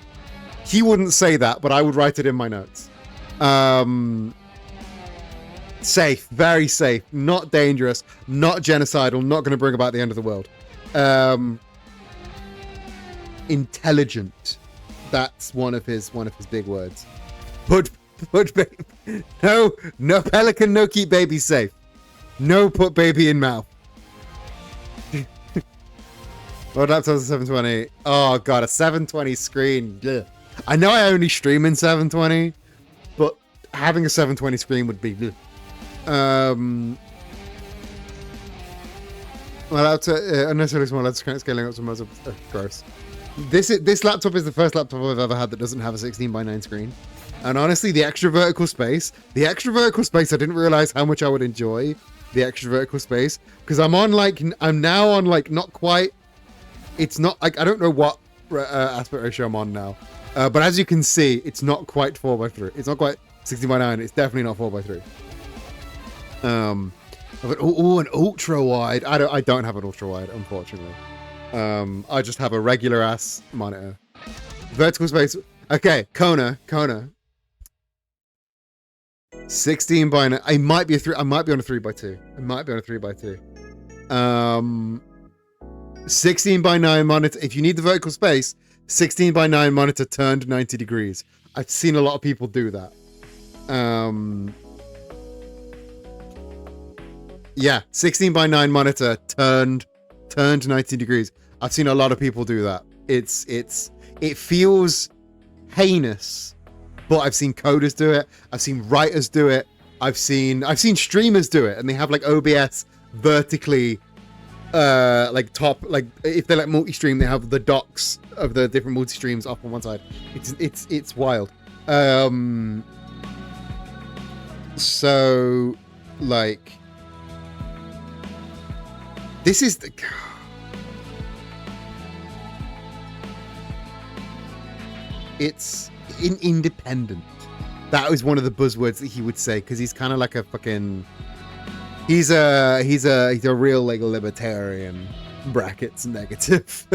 He wouldn't say that, but I would write it in my notes. Safe, very safe, not dangerous, not genocidal, not going to bring about the end of the world. Intelligent, that's one of his big words. Put baby, no pelican, no keep baby safe, no put baby in mouth. What laptop's a 720? Oh god, a 720 screen. Ugh. I know I only stream in 720, but having a 720 screen would be. My laptop, unnecessarily small. Let's scaling up to most of gross. This laptop is the first laptop I've ever had that doesn't have a 16:9 screen. And honestly, the extra vertical space, I didn't realize how much I would enjoy the extra vertical space, because I'm now on like not quite it's not like, I don't know what aspect ratio I'm on now, but as you can see, it's not quite 4:3. It's not quite 16:9. It's definitely not 4:3. But an ultra wide. I don't have an ultra wide, unfortunately. I just have a regular ass monitor. Vertical space. Okay, Kona. 16:9. I might be on a 3:2. 16:9 monitor. If you need the vertical space, 16:9 monitor turned 90 degrees. I've seen a lot of people do that. Yeah, 16:9 monitor turned 90 degrees. I've seen a lot of people do that. It feels heinous, but I've seen coders do it. I've seen writers do it. I've seen streamers do it, and they have like OBS vertically, like top, like if they're like multi-stream, they have the docks of the different multi-streams up on one side. It's wild. So like, this is the. It's independent. That was one of the buzzwords that he would say, because he's kind of like a fucking. He's a real like libertarian, brackets negative.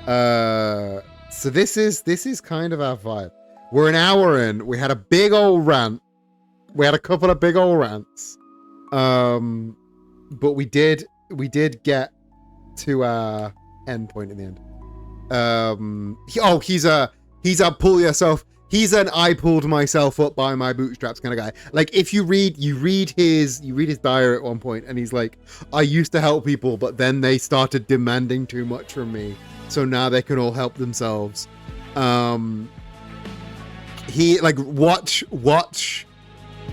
So this is kind of our vibe. We're an hour in. We had a big old rant. We had a couple of big old rants. But we did get to our end point in the end. He's a pull yourself. He's an I pulled myself up by my bootstraps kind of guy. Like if you read his diary at one point, and he's like, I used to help people, but then they started demanding too much from me, so now they can all help themselves. He like watch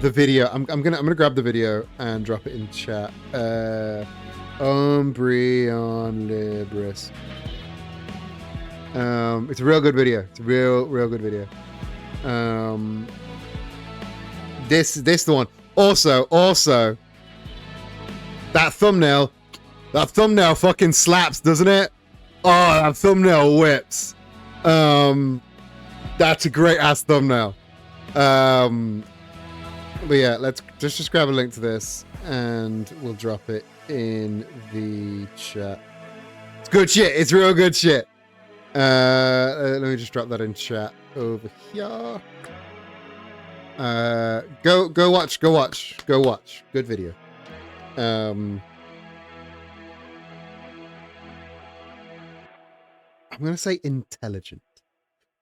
the video. I'm gonna grab the video and drop it in chat. Umbreon Libris. It's a real good video. It's a real good video. This the one. Also, that thumbnail fucking slaps, doesn't it? Oh, that thumbnail whips. That's a great ass thumbnail. But yeah, let's just grab a link to this and we'll drop it in the chat. It's good shit. It's real good shit. Let me just drop that in chat over here. Go watch. Good video. I'm gonna say intelligent,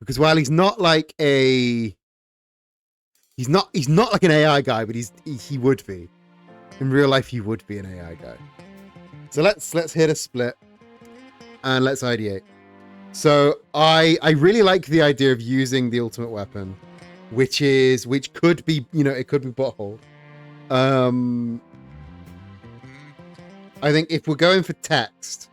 because while he's not like he's not like an AI guy, but he would be in real life. He would be an AI guy. So let's hit a split and let's ideate. So I really like the idea of using the ultimate weapon, which could be, it could be butthole. I think if we're going for text,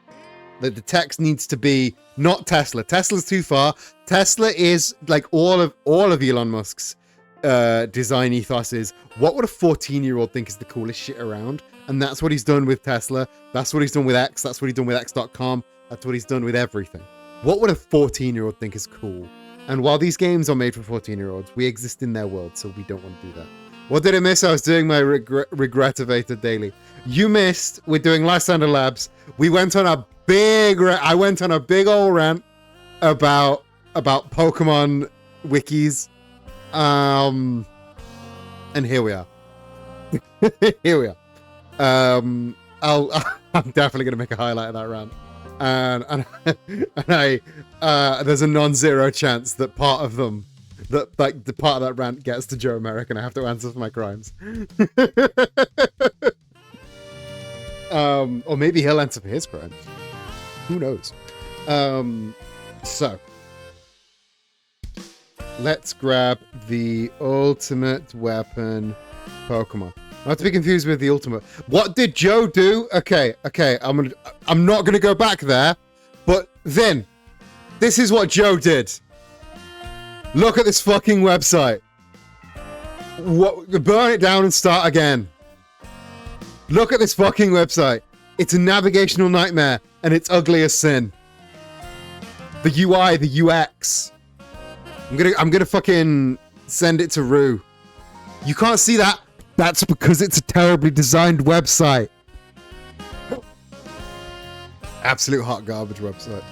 that the text needs to be not Tesla. Tesla's too far. Tesla is like all of Elon Musk's design ethos is, what would a 14-year-old think is the coolest shit around? And that's what he's done with Tesla. That's what he's done with X. That's what he's done with X.com. That's what he's done with everything. What would a 14-year-old think is cool? And while these games are made for 14-year-olds, we exist in their world, so we don't want to do that. What did I miss? I was doing my regretivated daily. You missed. We're doing Lysander Labs. We went on a I went on a big old rant about Pokemon wikis. And here we are. Here we are. I'm definitely gonna make a highlight of that rant. And I there's a non-zero chance that part of them, that like the part of that rant gets to Joe Merrick and I have to answer for my crimes. Or maybe he'll answer for his crimes. Who knows? So let's grab the ultimate weapon Pokemon. Not to be confused with the ultimate. What did Joe do? Okay. I'm not gonna go back there, but then this is what Joe did. Look at this fucking website. Burn it down and start again. Look at this fucking website. It's a navigational nightmare. and it's ugly as sin. The UI, the UX. I'm gonna fucking send it to Rue. You can't see that? That's because it's a terribly designed website. Absolute hot garbage website.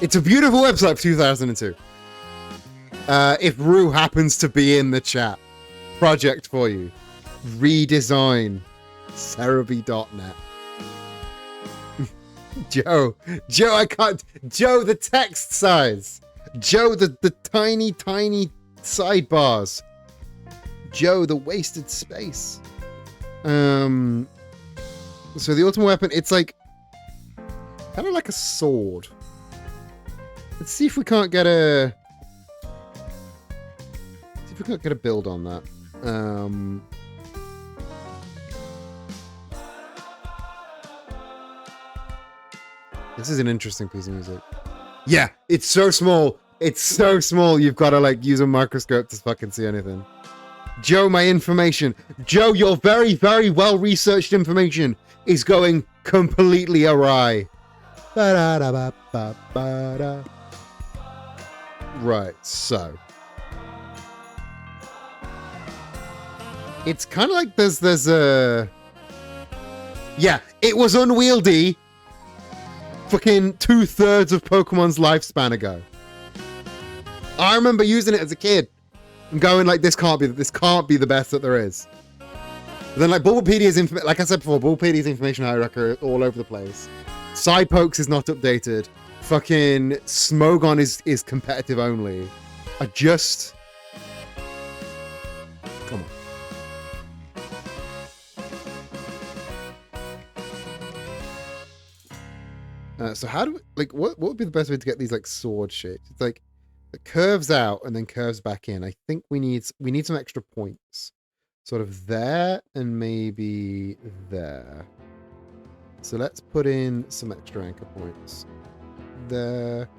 It's a beautiful website for 2002. If Rue happens to be in the chat, project for you. Redesign Cerebi.net. Joe, I can't. Joe, the text size. Joe, the tiny sidebars. Joe, the wasted space. So the ultimate weapon, it's like kind of like a sword. Let's see if we can't get a build on that. This is an interesting piece of music. Yeah, it's so small. It's so small. You've got to like use a microscope to fucking see anything. Joe, my information. Joe, your very, very well researched information is going completely awry. Right, so it's kind of like there's a yeah, it was unwieldy fucking 2/3 of Pokemon's lifespan ago. I remember using it as a kid and going like, this can't be the best that there is. But then like Bulbapedia's information, like I said before, Bulbapedia's information hierarchy are all over the place. Sidepokes is not updated. Fucking Smogon is competitive only. I just... Come on. So how do we, like, what would be the best way to get these like sword shapes? It's like it curves out and then curves back in. I think we need some extra points. Sort of there and maybe there. So let's put in some extra anchor points. There.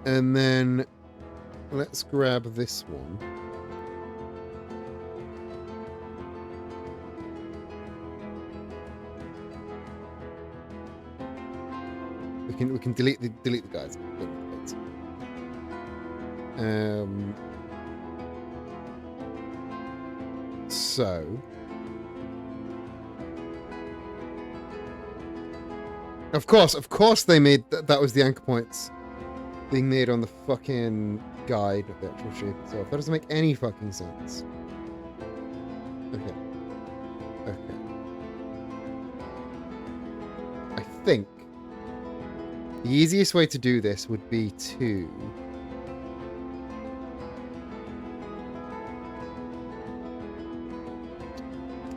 And then let's grab this one. We can delete the guys. So of course they made that was the anchor points being made on the fucking guide of the actual shape itself. That doesn't make any fucking sense. Okay. I think the easiest way to do this would be to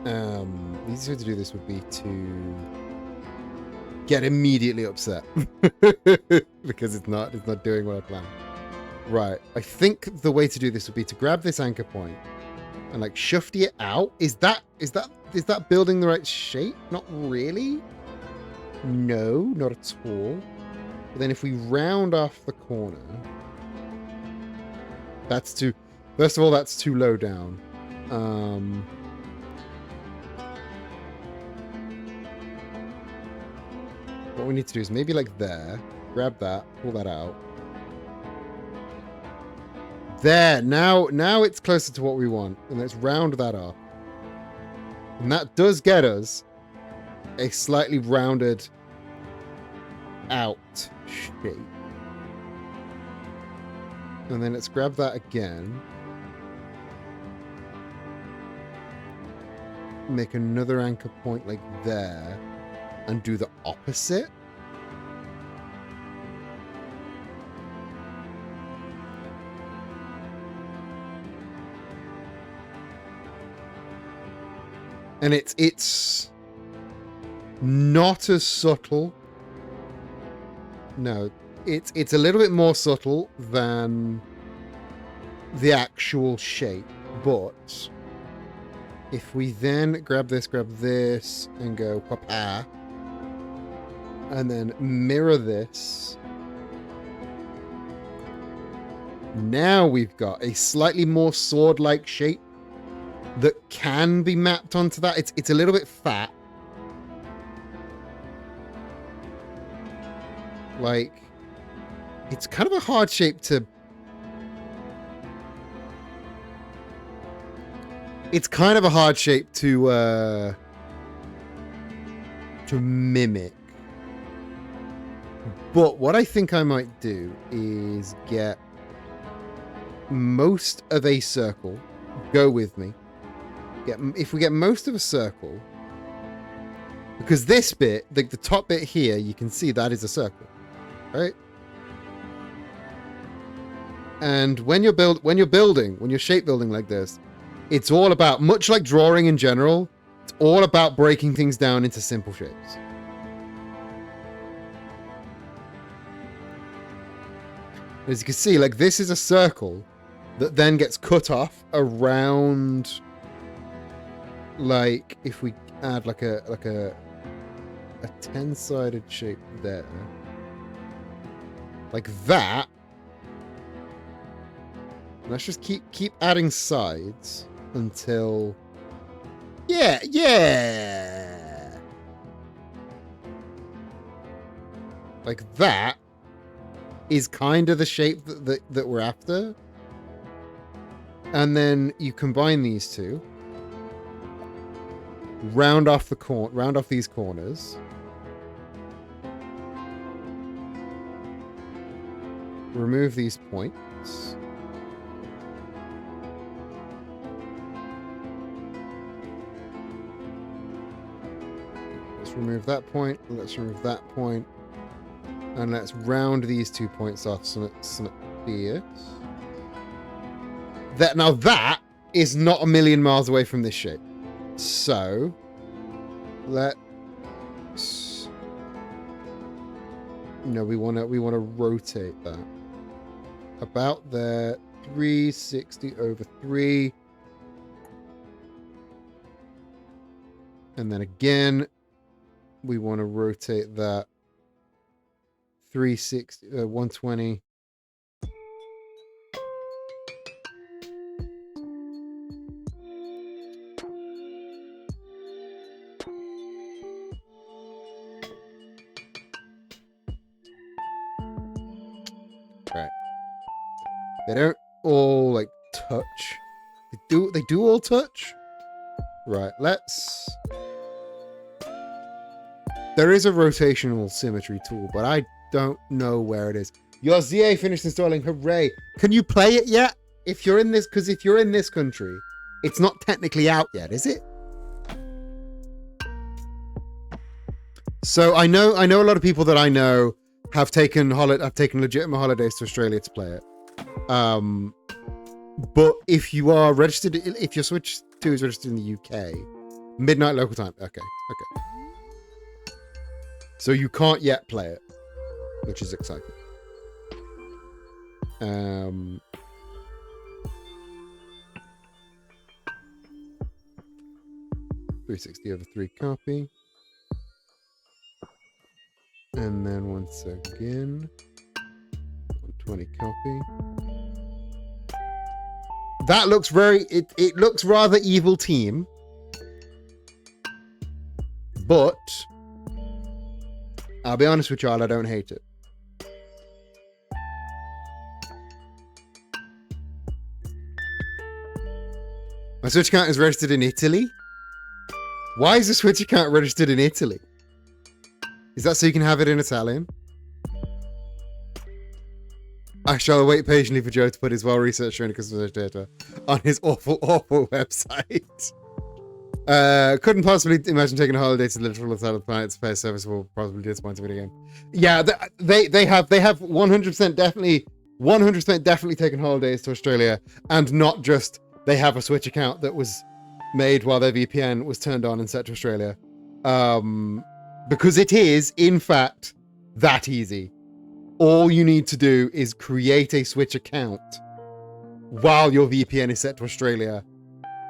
the easiest way to do this would be to get immediately upset because it's not doing what I planned. Right. I think the way to do this would be to grab this anchor point and like shufty it out. Is that building the right shape? Not really. No, not at all. But then if we round off the corner, that's too... First of all, that's too low down. What we need to do is maybe like there. Grab that, pull that out. There, now it's closer to what we want. And let's round that off. And that does get us a slightly rounded out shape. And then let's grab that again. Make another anchor point like there. And do the opposite. And it's not as subtle. No, it's a little bit more subtle than the actual shape, but if we then grab this, and go papa, and then mirror this, now we've got a slightly more sword-like shape that can be mapped onto that. It's a little bit fat. Like, it's kind of a hard shape to... It's kind of a hard shape to mimic. But what I think I might do is get most of a circle. Go with me. If we get most of a circle, because this bit, the top bit here, you can see that is a circle, right? And when you're shape building like this, it's all about, much like drawing in general, it's all about breaking things down into simple shapes. As you can see, like, this is a circle that then gets cut off around, like, if we add like a 10-sided shape there, like that. Let's just keep adding sides until, yeah, like that is kind of the shape that we're after. And then you combine these two, round off these corners, remove these points, let's remove that point, let's remove that point, and let's round these 2 points off here. Now that is not a million miles away from this shape. So let's, we want to rotate that about there, 360 over 3, and then again we want to rotate that 120. Right. They don't all like touch. They do all touch? Right, let's... There is a rotational symmetry tool, but I don't know where it is. Your ZA finished installing, hooray! Can you play it yet? If you're in this, because if you're in this country, it's not technically out yet, is it? So I know a lot of people that I know have taken legitimate holidays to Australia to play it. But if you are registered, if your Switch 2 is registered in the UK, midnight local time. Okay. So you can't yet play it, which is exciting. 360 over 3 copy. And then once again, 120 copy. That looks very, it looks rather evil team. But I'll be honest with y'all, I don't hate it. My Switch account is registered in Italy? Why is the Switch account registered in Italy? Is that so you can have it in Italian? I shall wait patiently for Joe to put his well-researched training customer data on his awful website. Couldn't possibly imagine taking a holiday to the literal side of the planet to pay a service will probably disappoint a video game. Yeah, they have 100% definitely taken holidays to Australia, and not just they have a Switch account that was made while their VPN was turned on and set to Australia. Because it is, in fact, that easy. All you need to do is create a Switch account while your VPN is set to Australia.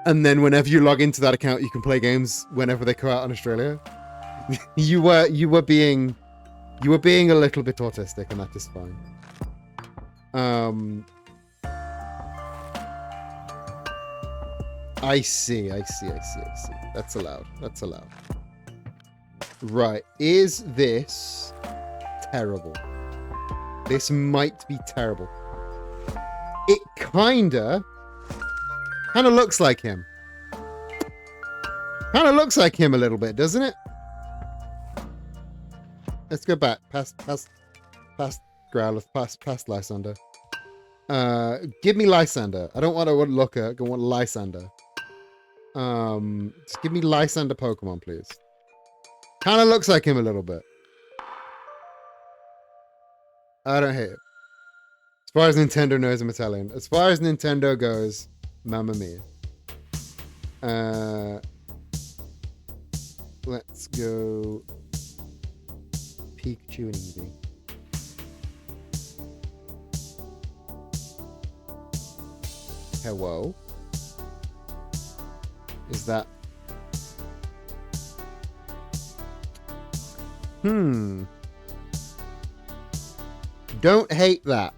And then whenever you log into that account, you can play games whenever they come out in Australia. you were being a little bit autistic, and that is fine. I see. That's allowed. That's allowed. Right. Is this terrible? This might be terrible. It kinda looks like him. Kinda looks like him a little bit, doesn't it? Let's go back. Past Growlithe. Past Lysander. Give me Lysander. I don't want to Looker. I want Lysander. Just give me Lysander Pokemon, please. Kind of looks like him a little bit. I don't hate it. As far as Nintendo knows, I'm Italian. As far as Nintendo goes, mamma mia. Let's go Pikachu and Eevee. Hello? Is that... Don't hate that.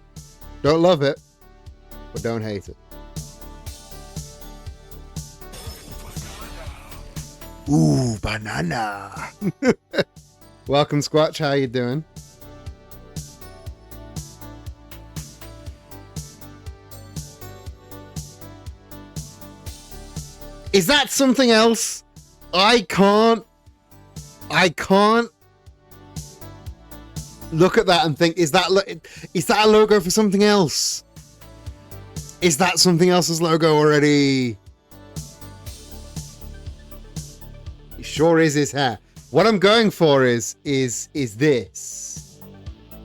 Don't love it, but don't hate it. Ooh, banana. Welcome, Squatch. How you doing? Is that something else? I can't look at that and think, is that a logo for something else? Is that something else's logo already? It sure is his hair. What I'm going for is this.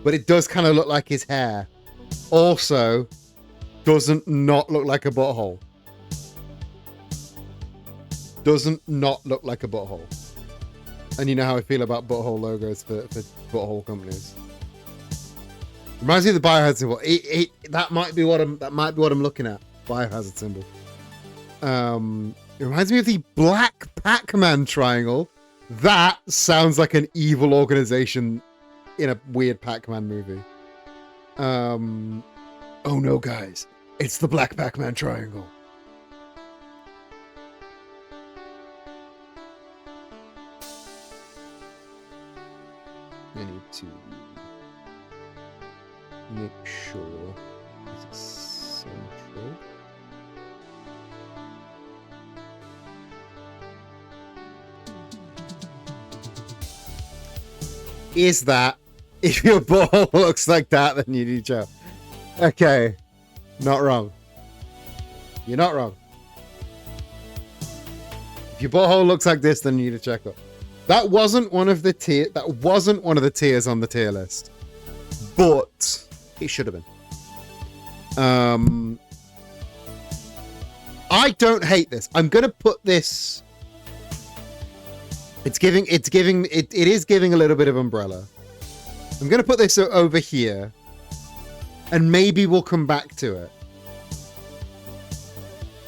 But it does kind of look like his hair. Also, doesn't not look like a butthole. Doesn't not look like a butthole. And you know how I feel about butthole logos for butthole companies. Reminds me of the biohazard symbol. That might be what I'm looking at. Biohazard symbol. It reminds me of the Black Pac-Man triangle. That sounds like an evil organization in a weird Pac-Man movie. Oh no, guys. It's the Black Pac-Man triangle. I need to make sure it's central. Is that, if your ball looks like that, then you need to. Okay, not wrong. You're not wrong. If your butthole looks like this, then you need to check up. That wasn't one of the tiers on the tier list, but it should have been. I don't hate this. I'm gonna put this. It is giving a little bit of umbrella. I'm gonna put this over here, and maybe we'll come back to it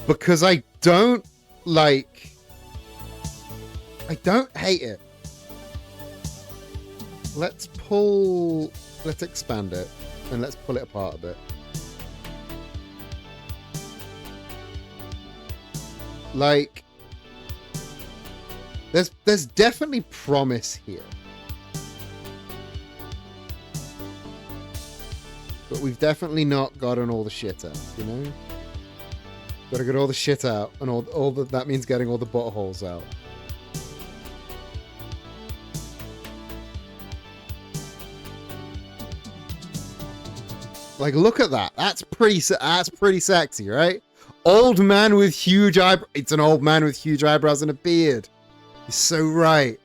because I don't hate it. Let's expand it and let's pull it apart a bit. Like, there's definitely promise here. But we've definitely not gotten all the shit out, you know? Gotta get all the shit out, and that means getting all the buttholes out. Like, look at that. That's pretty sexy, right? Old man with huge eyebrows. It's an old man with huge eyebrows and a beard. You're so right.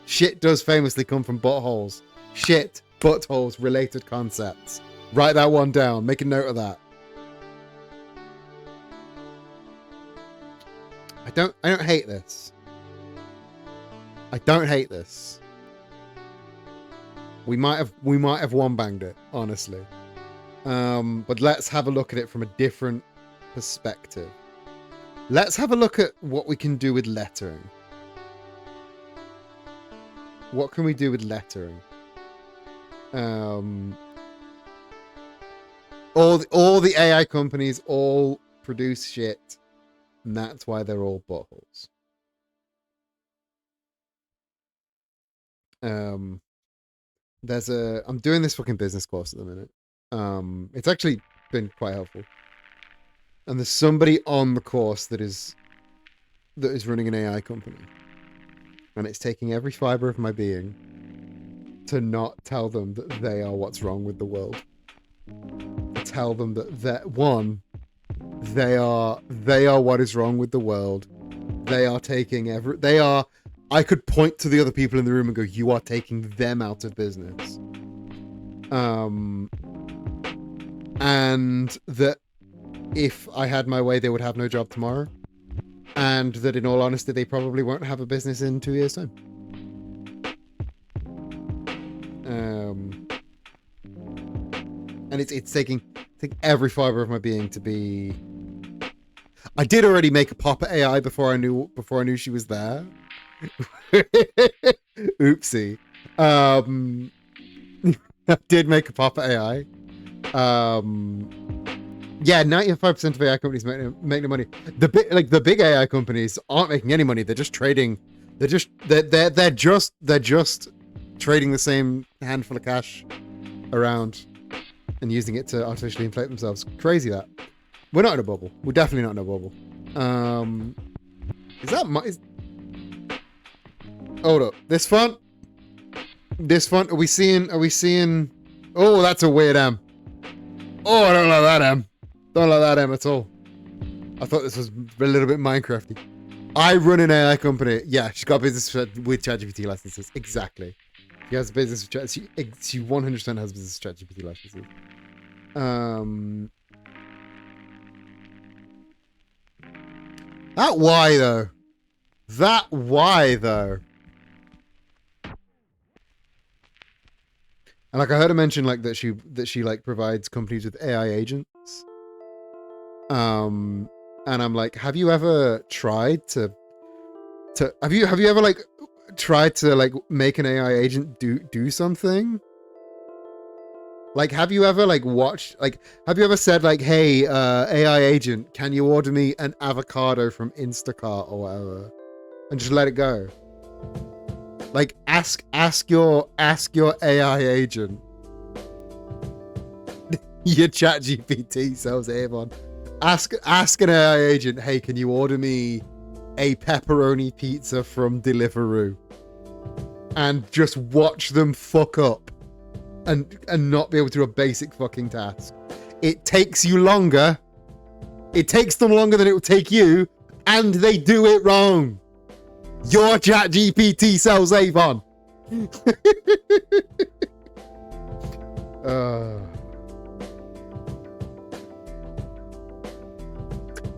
Shit does famously come from buttholes. Shit, buttholes, related concepts. Write that one down. Make a note of that. I don't hate this. I don't hate this. We might have one banged it, honestly. But let's have a look at it from a different perspective. Let's have a look at what we can do with lettering. What can we do with lettering? All the AI companies all produce shit And that's why they're all buttholes. I'm doing this fucking business course at the minute. It's actually been quite helpful. And there's somebody on the course that is running an AI company. And it's taking every fiber of my being to not tell them that they are what's wrong with the world. To tell them that one, they are what is wrong with the world. They are taking I could point to the other people in the room and go, you are taking them out of business. And that if I had my way, they would have no job tomorrow. And that in all honesty, they probably won't have a business in 2 years' time. And it's taking every fiber of my being to be. I did already make a pop at AI before I knew she was there. Oopsie. I did make a pop at AI. Yeah, 95% of AI companies make no money. The big AI companies aren't making any money. They're just trading. They're just trading the same handful of cash around and using it to artificially inflate themselves. Crazy that. We're not in a bubble. We're definitely not in a bubble. Is that my? Hold up. This font. Are we seeing? Oh, that's a weird M. Oh, I don't like that M. Don't like that M at all. I thought this was a little bit Minecrafty. I run an AI company. Yeah, she's got business with ChatGPT licenses. Exactly. She has a business with ChatGPT. She 100% has business with ChatGPT licenses. That why though? And like I heard her mention like that she like provides companies with AI agents. And I'm like, have you ever tried to have you ever like tried to like make an AI agent do something? Like, have you ever like watched, like, have you ever said like, hey, AI agent, can you order me an avocado from Instacart or whatever? And just let it go. Like, ask your AI agent. Your ChatGPT sells Avon. Ask an AI agent, hey, can you order me a pepperoni pizza from Deliveroo? And just watch them fuck up. And not be able to do a basic fucking task. It takes you longer. It takes them longer than it would take you, and they do it wrong. Your ChatGPT sells Avon.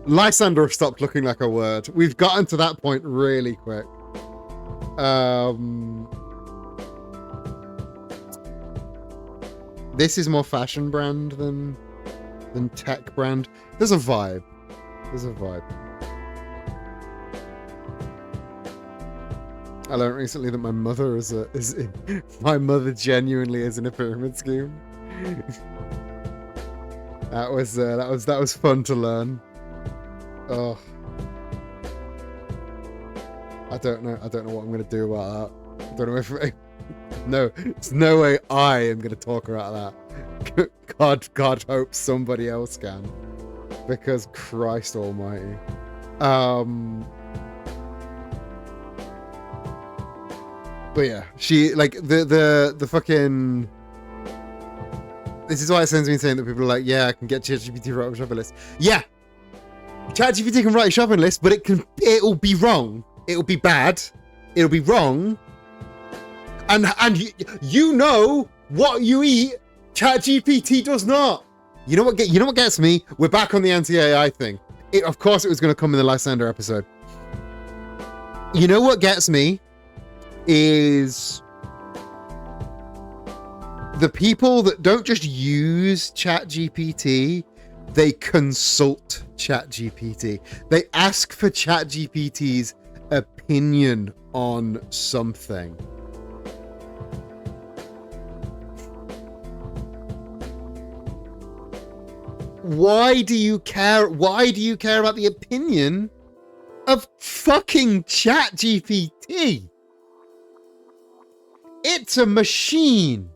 Lysander stopped looking like a word. We've gotten to that point really quick. This is more fashion brand than tech brand. There's a vibe. I learned recently that my mother my mother genuinely is in a pyramid scheme. that was fun to learn. Oh, I don't know what I'm gonna do about that. I don't know if. No, there's no way I am going to talk about that. God hope somebody else can. Because Christ almighty. But yeah, she, like, the fucking... This is why it sends me saying that people are like, yeah, I can get ChatGPT to write a shopping list. Yeah! ChatGPT can write a shopping list, but it'll be wrong. It'll be bad. It'll be wrong. And you know what you eat. ChatGPT does not. You know what gets me? We're back on the anti-AI thing. Of course it was going to come in the Lysander episode. You know what gets me is the people that don't just use ChatGPT, they consult ChatGPT. They ask for ChatGPT's opinion on something. why do you care? Why do you care about the opinion of fucking ChatGPT? It's a machine.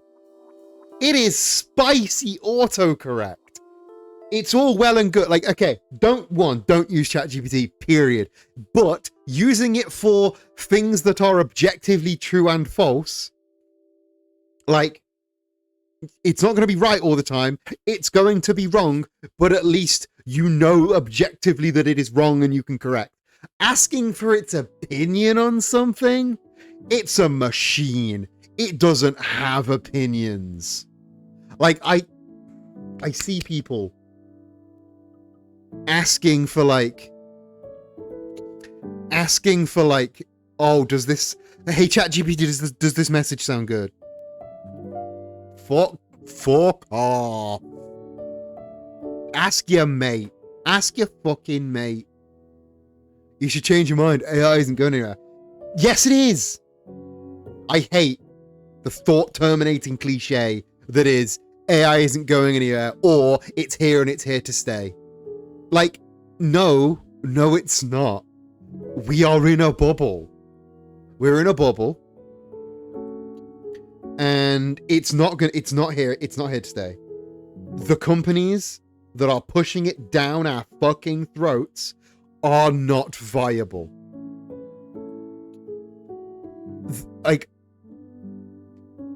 It is spicy autocorrect. It's all well and good. Like, okay, don't use ChatGPT, period. But using it for things that are objectively true and false, like, it's not going to be right all the time. It's going to be wrong, but at least you know objectively that it is wrong and you can correct. Asking for its opinion on something, it's a machine. It doesn't have opinions. Like, I see people asking for like, oh, does this, hey ChatGPT, does this message sound good? Fuck off. Ask your mate. Ask your fucking mate. You should change your mind. AI isn't going anywhere. Yes, it is. I hate the thought-terminating cliche that is AI isn't going anywhere, or it's here and it's here to stay. Like, no, it's not. We are in a bubble. We're in a bubble. And it's not here to stay. The companies that are pushing it down our fucking throats are not viable. Like,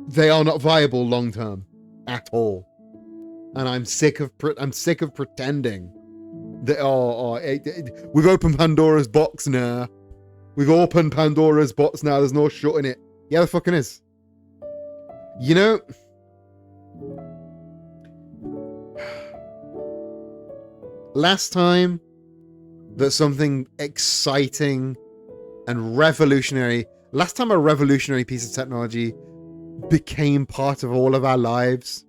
they are not viable long term at all. And I'm sick of pretending that we've opened Pandora's box now. We've opened Pandora's box now. There's no shutting it. Yeah, the fucking is. You know, last time that something exciting and revolutionary, last time a revolutionary piece of technology became part of all of our lives,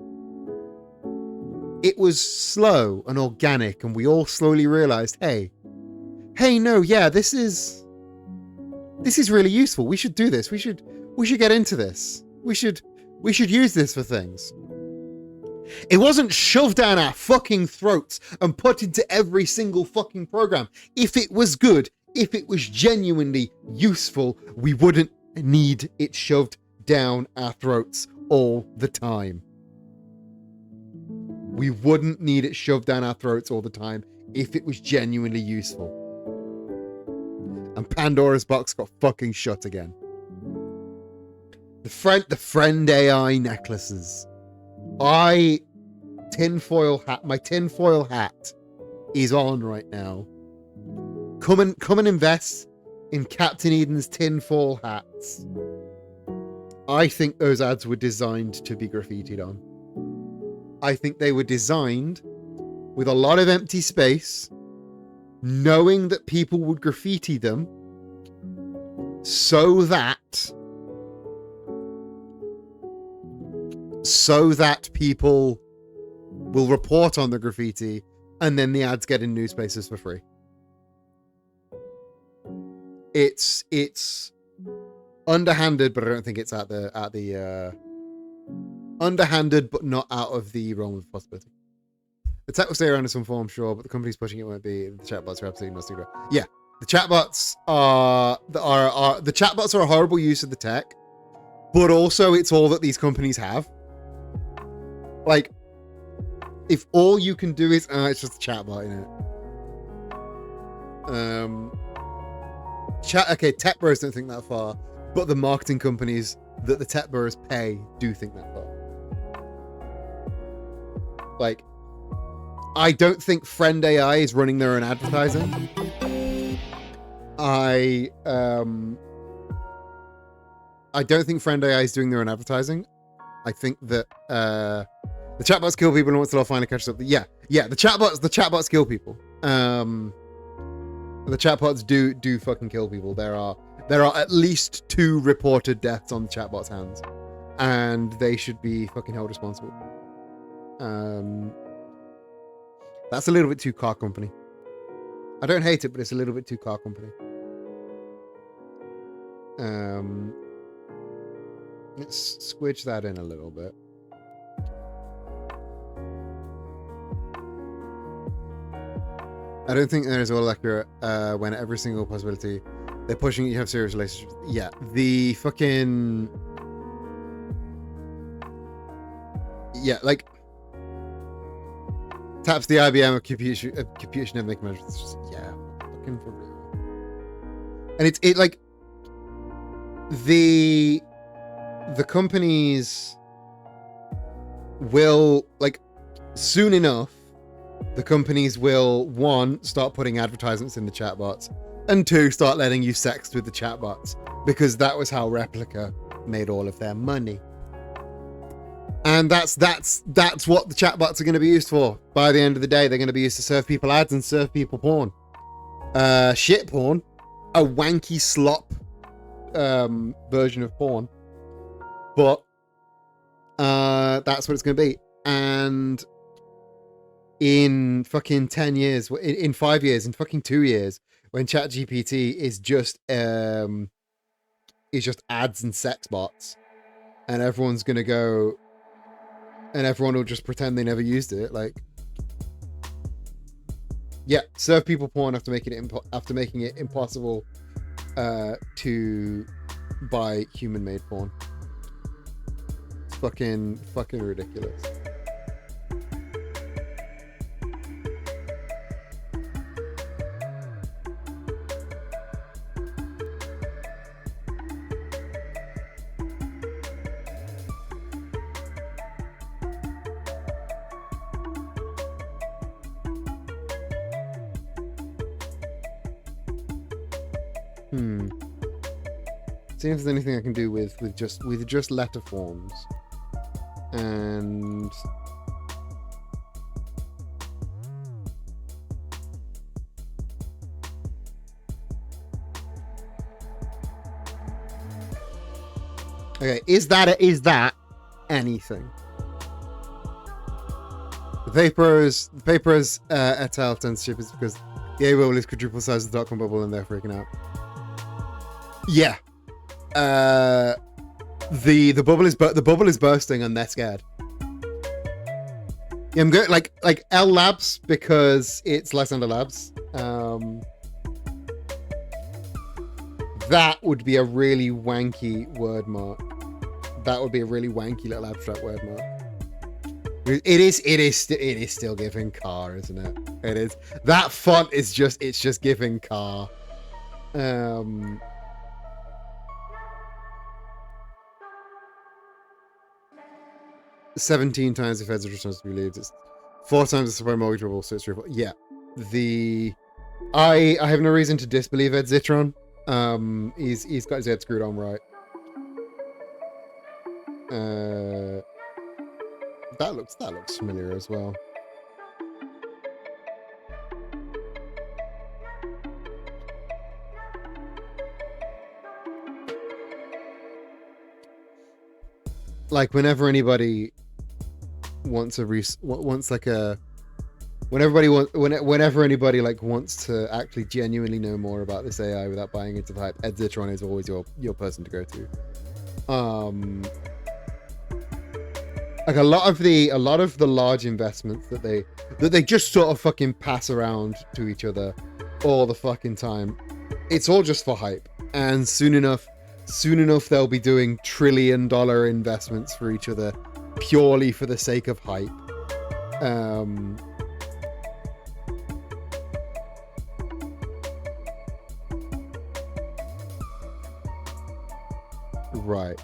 it was slow and organic, and we all slowly realized, hey, no, yeah, this is really useful. We should do this. We should get into this. We should use this for things. It wasn't shoved down our fucking throats and put into every single fucking program. If it was good, if it was genuinely useful, we wouldn't need it shoved down our throats all the time. We wouldn't need it shoved down our throats all the time if it was genuinely useful. And Pandora's box got fucking shut again. The friend AI necklaces. My tinfoil hat is on right now. Come and invest in Captain Eden's tinfoil hats. I think those ads were designed to be graffitied on. I think they were designed with a lot of empty space, knowing that people would graffiti them so that people will report on the graffiti, and then the ads get in news spaces for free. It's underhanded, but I don't think it's at the underhanded, but not out of the realm of possibility. The tech will stay around in some form, sure, but the companies pushing it won't be. The chatbots are absolutely no secret. Yeah, the chatbots are a horrible use of the tech, but also it's all that these companies have. Like, if all you can do is it's just a chatbot, you know. Okay, tech bros don't think that far, but the marketing companies that the tech bros pay do think that far. Like, I don't think Friend AI is running their own advertising. I don't think Friend AI is doing their own advertising. I think that the chatbots kill people, and once they'll finally catch up. Yeah, the chatbots kill people. The chatbots do fucking kill people. There are at least 2 reported deaths on the chatbots' hands, and they should be fucking held responsible. That's a little bit too car company. I don't hate it, but it's a little bit too car company. Let's squidge that in a little bit. I don't think there is all accurate when every single possibility they're pushing you have serious relationships. Yeah, the fucking like taps the IBM of computation and make measures. Just, yeah, fucking for real. And it like the companies will, like, soon enough, the companies will, one, start putting advertisements in the chatbots, and two, start letting you sext with the chatbots, because that was how Replica made all of their money. And that's what the chatbots are going to be used for. By the end of the day, they're going to be used to serve people ads and serve people porn. Shit porn, a wanky slop version of porn, but that's what it's going to be. And in fucking 10 years, in 5 years, in fucking 2 years, when ChatGPT is just ads and sex bots, and everyone's gonna go, and everyone will just pretend they never used it. Like, yeah, serve people porn after making it impossible to buy human-made porn. It's fucking ridiculous. See if there's anything I can do with just letter forms. And okay, is that anything? The papers et al. Censorship is because the A bubble is quadruple the size of the dot-com bubble and they're freaking out. Yeah. The bubble is bursting and they're scared. Yeah, I'm going like L Labs because it's Lysander Labs. That would be a really wanky word mark. That would be a really wanky little abstract word mark. It is still giving car, isn't it? It is. That font is just giving car. 17 times the Fed's response to be believed. It's 4 times the supply mortgage bubble, so it's true. Yeah. I have no reason to disbelieve Ed Zitron. He's got his head screwed on right. That looks familiar as well. Like whenever anybody wants whenever anybody like wants to actually genuinely know more about this AI without buying into the hype, Ed Zitron is always your person to go to. Like a lot of the large investments that they just sort of fucking pass around to each other all the fucking time, it's all just for hype. And soon enough they'll be doing $1 trillion investments for each other purely for the sake of hype. Right.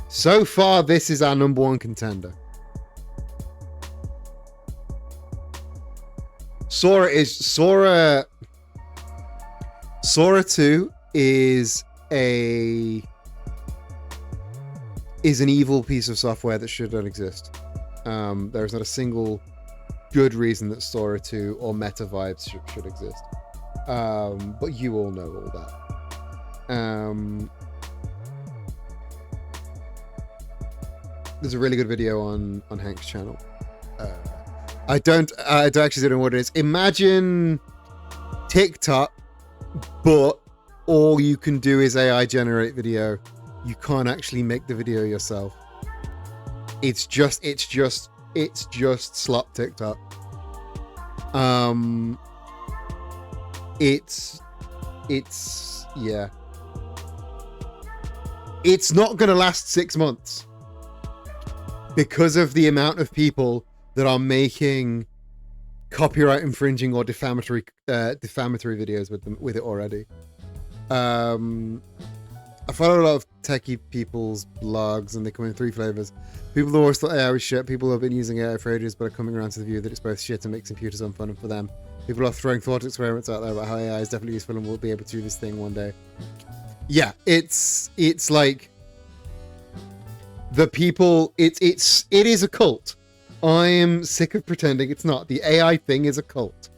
So far, this is our number one contender. Sora 2 is an evil piece of software that should not exist. There is not a single good reason that Sora 2 or Meta Vibes should exist. But you all know all that. There's a really good video on Hank's channel. I don't actually know what it is. Imagine TikTok, but all you can do is AI generate video. You can't actually make the video yourself. It's just slop TikTok. It's yeah. It's not gonna last 6 months because of the amount of people that are making copyright infringing or defamatory videos with it already. I follow a lot of techie people's blogs, and they come in 3 flavors. People who always thought AI was shit. People who have been using AI for ages but are coming around to the view that it's both shit and makes computers unfun for them. People are throwing thought experiments out there about how AI is definitely useful and will be able to do this thing one day. Yeah, it's like the people. It is a cult. I'm sick of pretending it's not. The AI thing is a cult,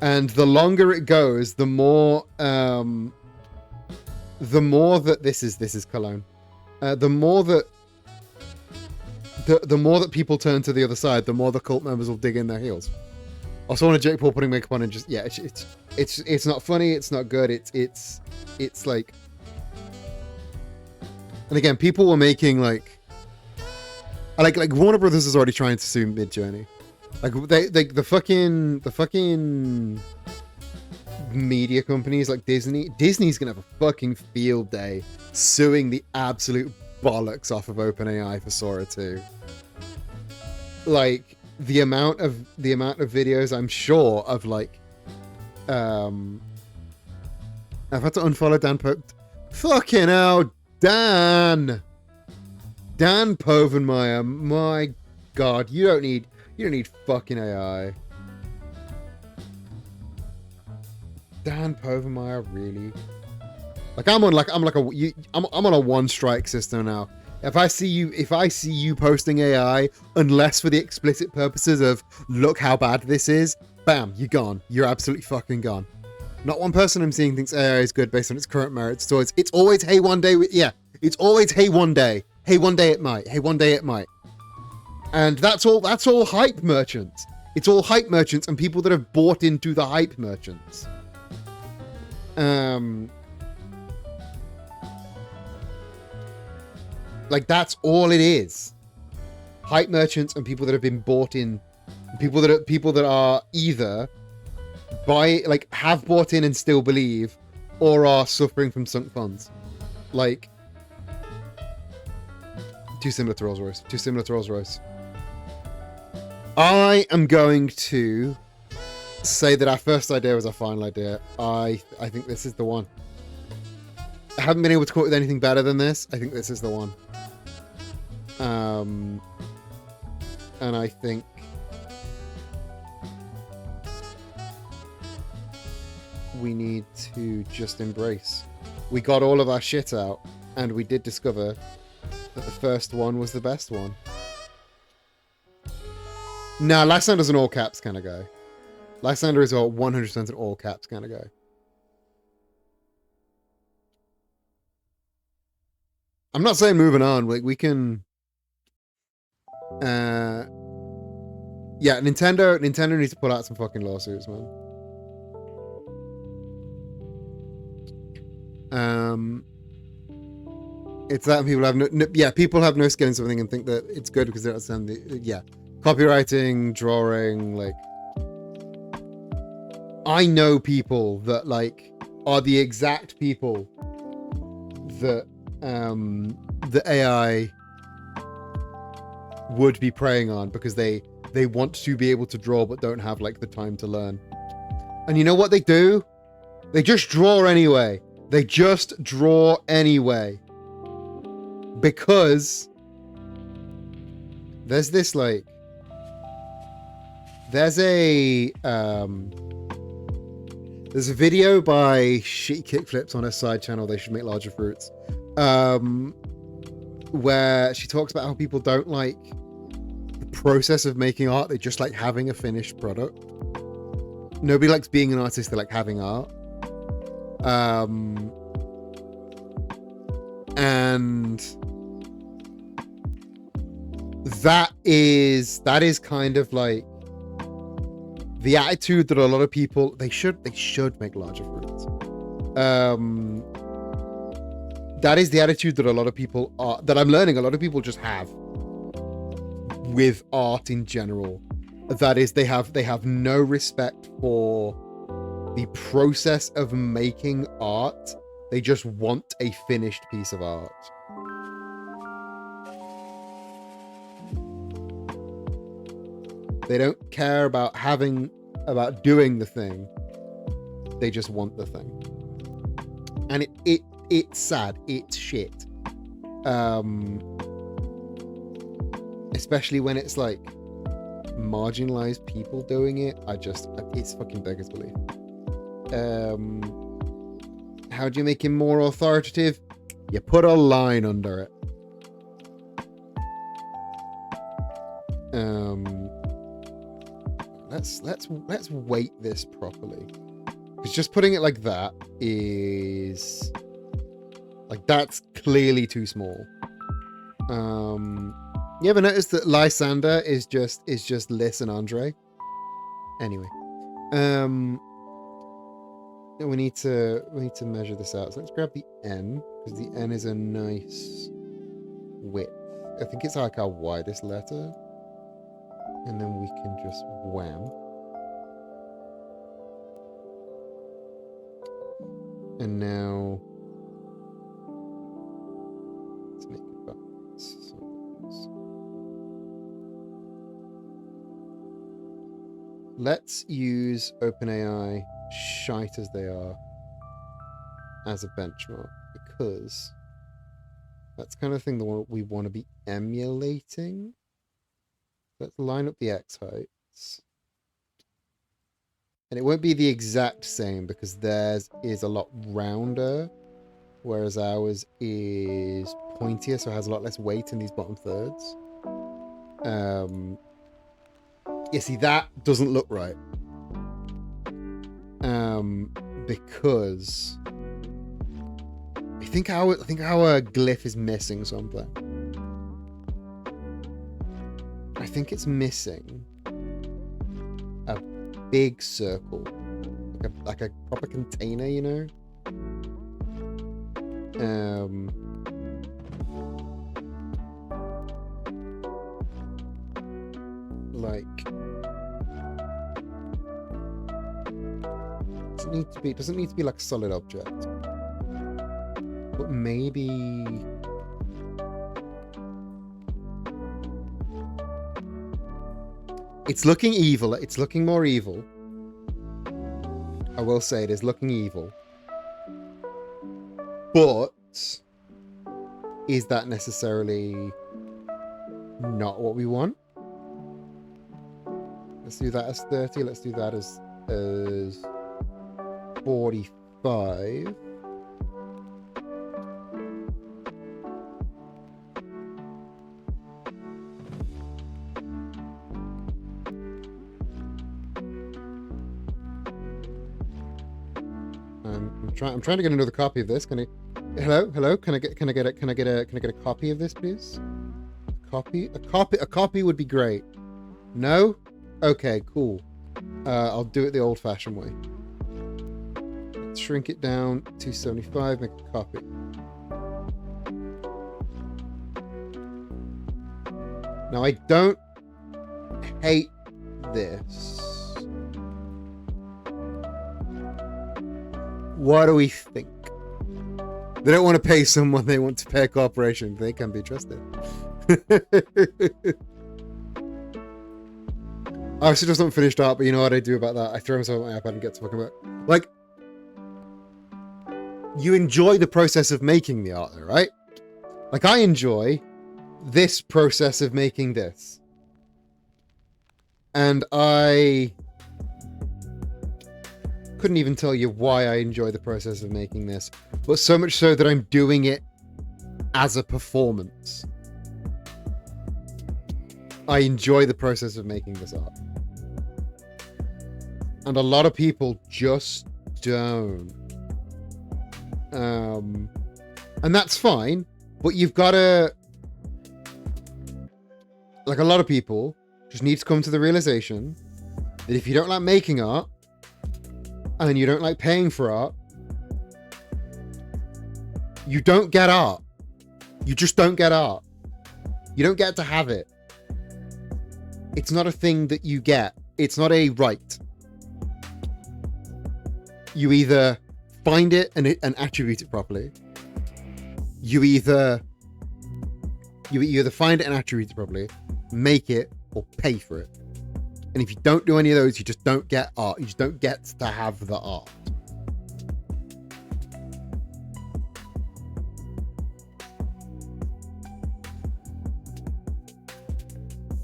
and the longer it goes, the more that this is cologne. The more that people turn to the other side, the more the cult members will dig in their heels. I saw one of Jake Paul putting makeup on and just it's not funny, it's not good, it's like, and again, people were making like Warner Brothers is already trying to sue Midjourney. Like the fucking media companies like Disney's gonna have a fucking field day suing the absolute bollocks off of OpenAI for Sora 2. Like the amount of videos I'm sure of like I've had to unfollow Dan fucking hell, Dan Povenmire, my god, you don't need fucking AI. Dan Povenmire, really? Like I'm on a 1 strike system now. If I see you posting AI, unless for the explicit purposes of look how bad this is, bam, you're gone. You're absolutely fucking gone. Not one person I'm seeing thinks AI is good based on its current merits. So it's always hey one day. It's always hey one day. Hey one day it might. Hey one day it might. And that's all hype merchants. It's all hype merchants and people that have bought into the hype merchants. Like that's all it is. Hype merchants and people that have been bought in, people that are either have bought in and still believe, or are suffering from sunk funds. Like too similar to Rolls Royce. I am going to say that our first idea was our final idea. I think this is the one. I haven't been able to come up with anything better than this. I think this is the one. And I think we need to just embrace. We got all of our shit out, and we did discover that the first one was the best one. Nah, Lysander's an all caps kind of guy. Lysander is a 100% an all caps kind of guy. I'm not saying moving on. Like we can. Yeah, Nintendo needs to pull out some fucking lawsuits, man. It's that people have people have no skill in something and think that it's good because they don't understand the copywriting, drawing. Like I know people that like are the exact people that the AI would be preying on because they want to be able to draw but don't have like the time to learn. And you know what they do? They just draw anyway. Because there's this like there's a video by Shitty Kickflips on her side channel, They Should Make Larger Fruits, where she talks about how people don't like the process of making art, they just like having a finished product. Nobody likes being an artist, they like having art. And that is kind of like the attitude that a lot of people they should make larger fruits. That is the attitude that a lot of people are, that I'm learning a lot of people just have with art in general. That is, they have no respect for the process of making art. They just want a finished piece of art. They don't care about doing the thing. They just want the thing. And it's sad. It's shit. Especially when it's like marginalized people doing it. It's fucking beggars belief. How do you make him more authoritative? You put a line under it. Let's weight this properly. Because just putting it like that is like, that's clearly too small. You ever notice that Lysander is just Liz and Andre? Anyway, we need to measure this out. So let's grab the N, because the N is a nice width. I think it's like our widest letter, and then we can just wham. And now let's make it balance. Let's use OpenAI, shite as they are, as a benchmark, because that's kind of thing that we want to be emulating. Let's line up the X heights. And it won't be the exact same because theirs is a lot rounder, whereas ours is pointier, so it has a lot less weight in these bottom thirds. Yeah, see, that doesn't look right. Because I think our glyph is missing something. I think it's missing a big circle, like a proper container, you know. Like, it doesn't need to be like a solid object, but maybe it's looking evil. It's looking more evil. I will say it is looking evil, but is that necessarily not what we want? Let's do that as 30. Let's do that as 45. I'm trying to get another copy of this. Can I? Hello. Can I get a copy of this, please? A copy would be great. No? Okay, cool. I'll do it the old-fashioned way. Let's shrink it down to 75, make a copy. Now, I don't hate this. What do we think? They don't want to pay someone, they want to pay a corporation. They can be trusted. I actually just haven't finished art, but you know what I do about that? I throw myself on my iPad and get to fucking work. Like, you enjoy the process of making the art, though, right? Like, I enjoy this process of making this. And I couldn't even tell you why I enjoy the process of making this, but so much so that I'm doing it as a performance. I enjoy the process of making this art. And a lot of people just don't. And that's fine, but you've got to... Like, a lot of people just need to come to the realization that if you don't like making art, and you don't like paying for art, you don't get art. You just don't get art. You don't get to have it. It's not a thing that you get. It's not a right. You either find it and attribute it properly. You either find it and attribute it properly, make it, or pay for it. And if you don't do any of those, you just don't get art. You just don't get to have the art.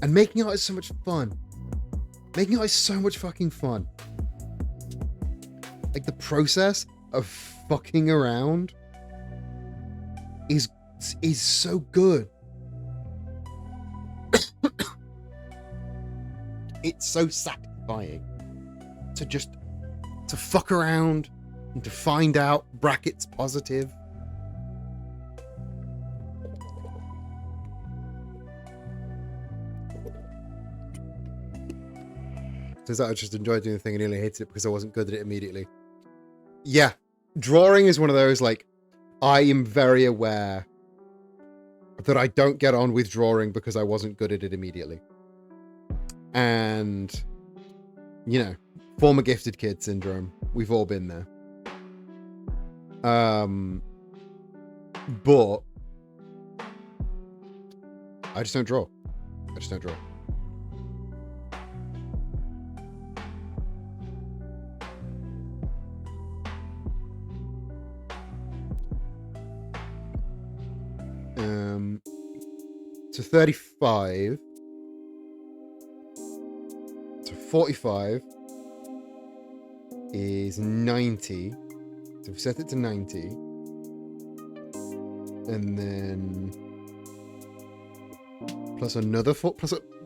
And making art is so much fun. Making art is so much fucking fun. Like, the process of fucking around is so good. It's so satisfying to fuck around and to find out brackets positive. Turns out I just enjoyed doing the thing and nearly hated it because I wasn't good at it immediately. Yeah, drawing is one of those, like, I am very aware that I don't get on with drawing because I wasn't good at it immediately. And, you know, former gifted kid syndrome. We've all been there. But I just don't draw. I just don't draw. So 35. So 45 is 90. So we set it to 90. And then plus another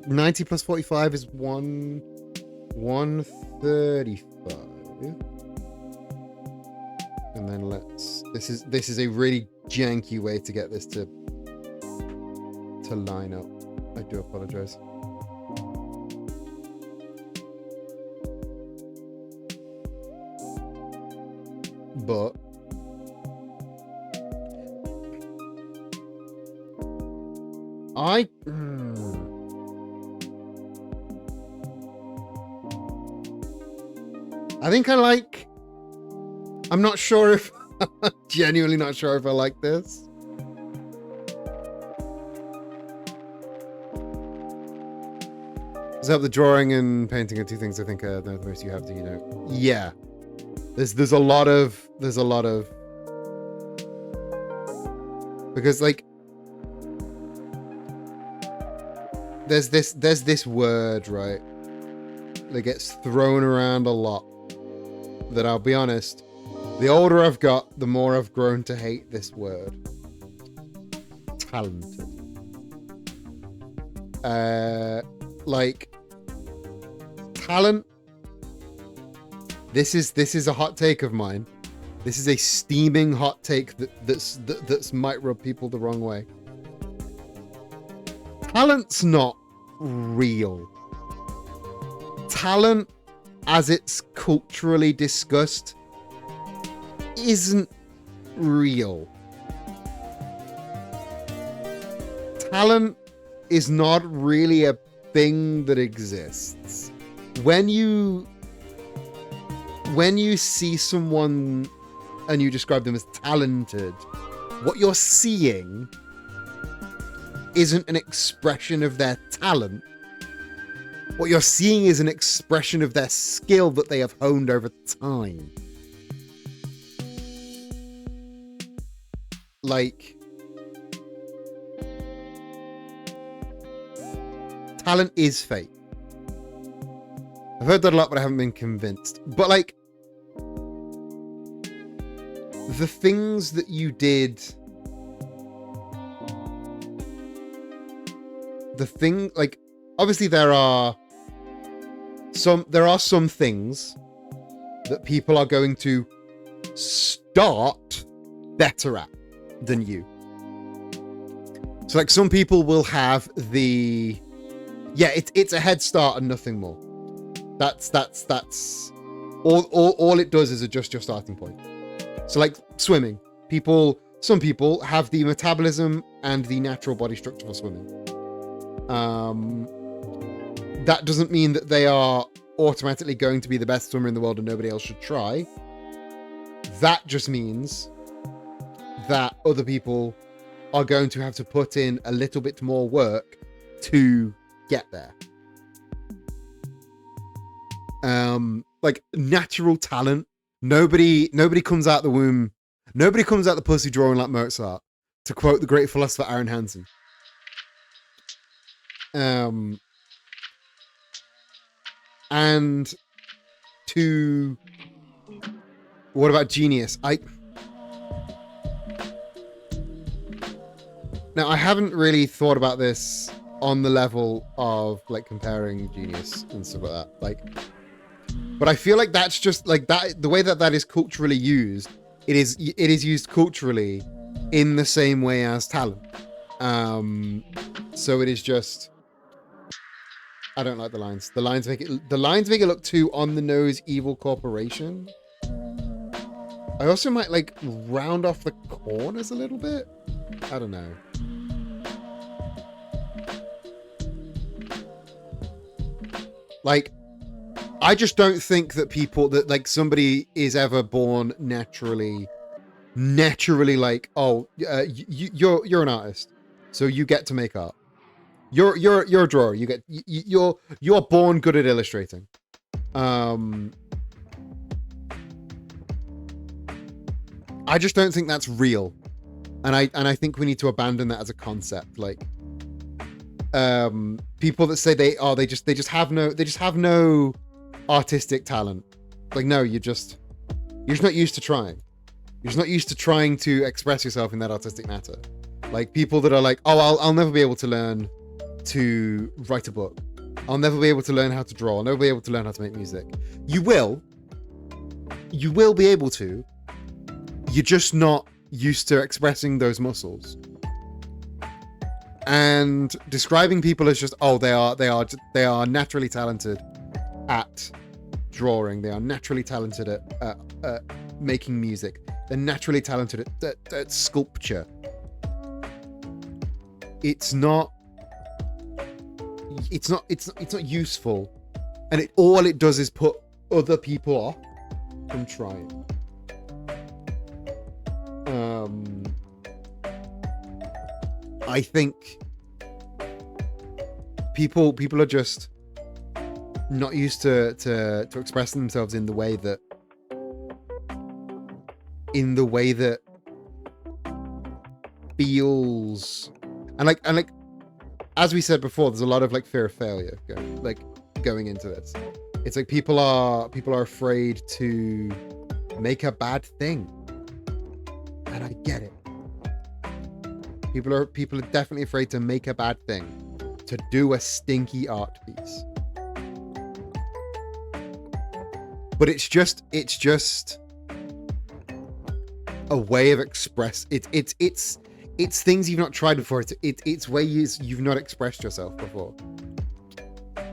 90 plus 45 is 135. And then this is a really janky way to get this to line up. I do apologize. But I think I like, I'm not sure if genuinely not sure if I like this. So the drawing and painting are two things I think are the most you have to, you know. Yeah. There's a lot of because, like, there's this word, right, that gets thrown around a lot, that I'll be honest, the older I've got, the more I've grown to hate this word. Talented. Like, talent. This is a hot take of mine. This is a steaming hot take that's might rub people the wrong way. Talent's not real. Talent, as it's culturally discussed, isn't real. Talent is not really a thing that exists. When you see someone and you describe them as talented, what you're seeing isn't an expression of their talent. What you're seeing is an expression of their skill that they have honed over time. Like, talent is fate. I've heard that a lot, but I haven't been convinced. But, like, the things that you did, like, obviously there are some things that people are going to start better at than you. So, like, some people will have it's a head start and nothing more. That's all it does is adjust your starting point. So, like, swimming, some people have the metabolism and the natural body structure for swimming. that doesn't mean that they are automatically going to be the best swimmer in the world and nobody else should try. That just means that other people are going to have to put in a little bit more work to get there. Like natural talent. Nobody comes out the womb. Nobody comes out the pussy drawing like Mozart, to quote the great philosopher Aaron Hansen. And to what about genius? Now I haven't really thought about this on the level of like comparing genius and stuff like that. Like, but I feel like that's just like that. The way that is culturally used, it is used culturally in the same way as talent. So it is just. I don't like the lines. The lines make it look too on the nose. Evil corporation. I also might like round off the corners a little bit. I don't know. Like, I just don't think that people that like somebody is ever born naturally like, oh, you're an artist, so you get to make art. You're a drawer. You're born good at illustrating. I just don't think that's real, and I think we need to abandon that as a concept. Like, people that say they just have no artistic talent. Like, no, you're just not used to trying. You're just not used to trying to express yourself in that artistic matter. Like people that are like, oh, I'll never be able to learn to write a book. I'll never be able to learn how to draw. I'll never be able to learn how to make music. You will be able to. You're just not used to expressing those muscles. And describing people as just, oh, they are naturally talented at drawing. They are naturally talented at making music. They're naturally talented at sculpture. It's not useful, and all it does is put other people off from trying. I think people are just not used to expressing themselves in the way that feels, and like as we said before, there's a lot of like fear of failure going into this. It's like people are afraid to make a bad thing, and I get it. People are definitely afraid to make a bad thing, to do a stinky art piece. But it's just a way of express. It's things you've not tried before. It's ways you've not expressed yourself before.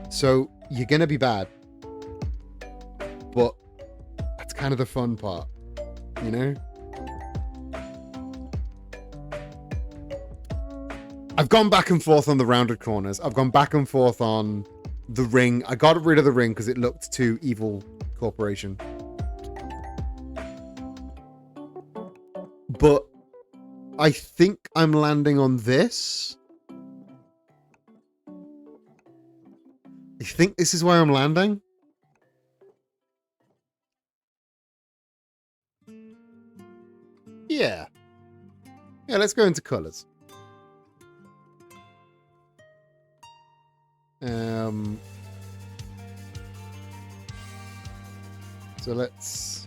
So you're gonna be bad, but that's kind of the fun part, you know? I've gone back and forth on the rounded corners. I've gone back and forth on the ring. I got rid of the ring because it looked too evil corporation. But I think I'm landing on this. I think this is where I'm landing. Yeah. Yeah, let's go into colors. So let's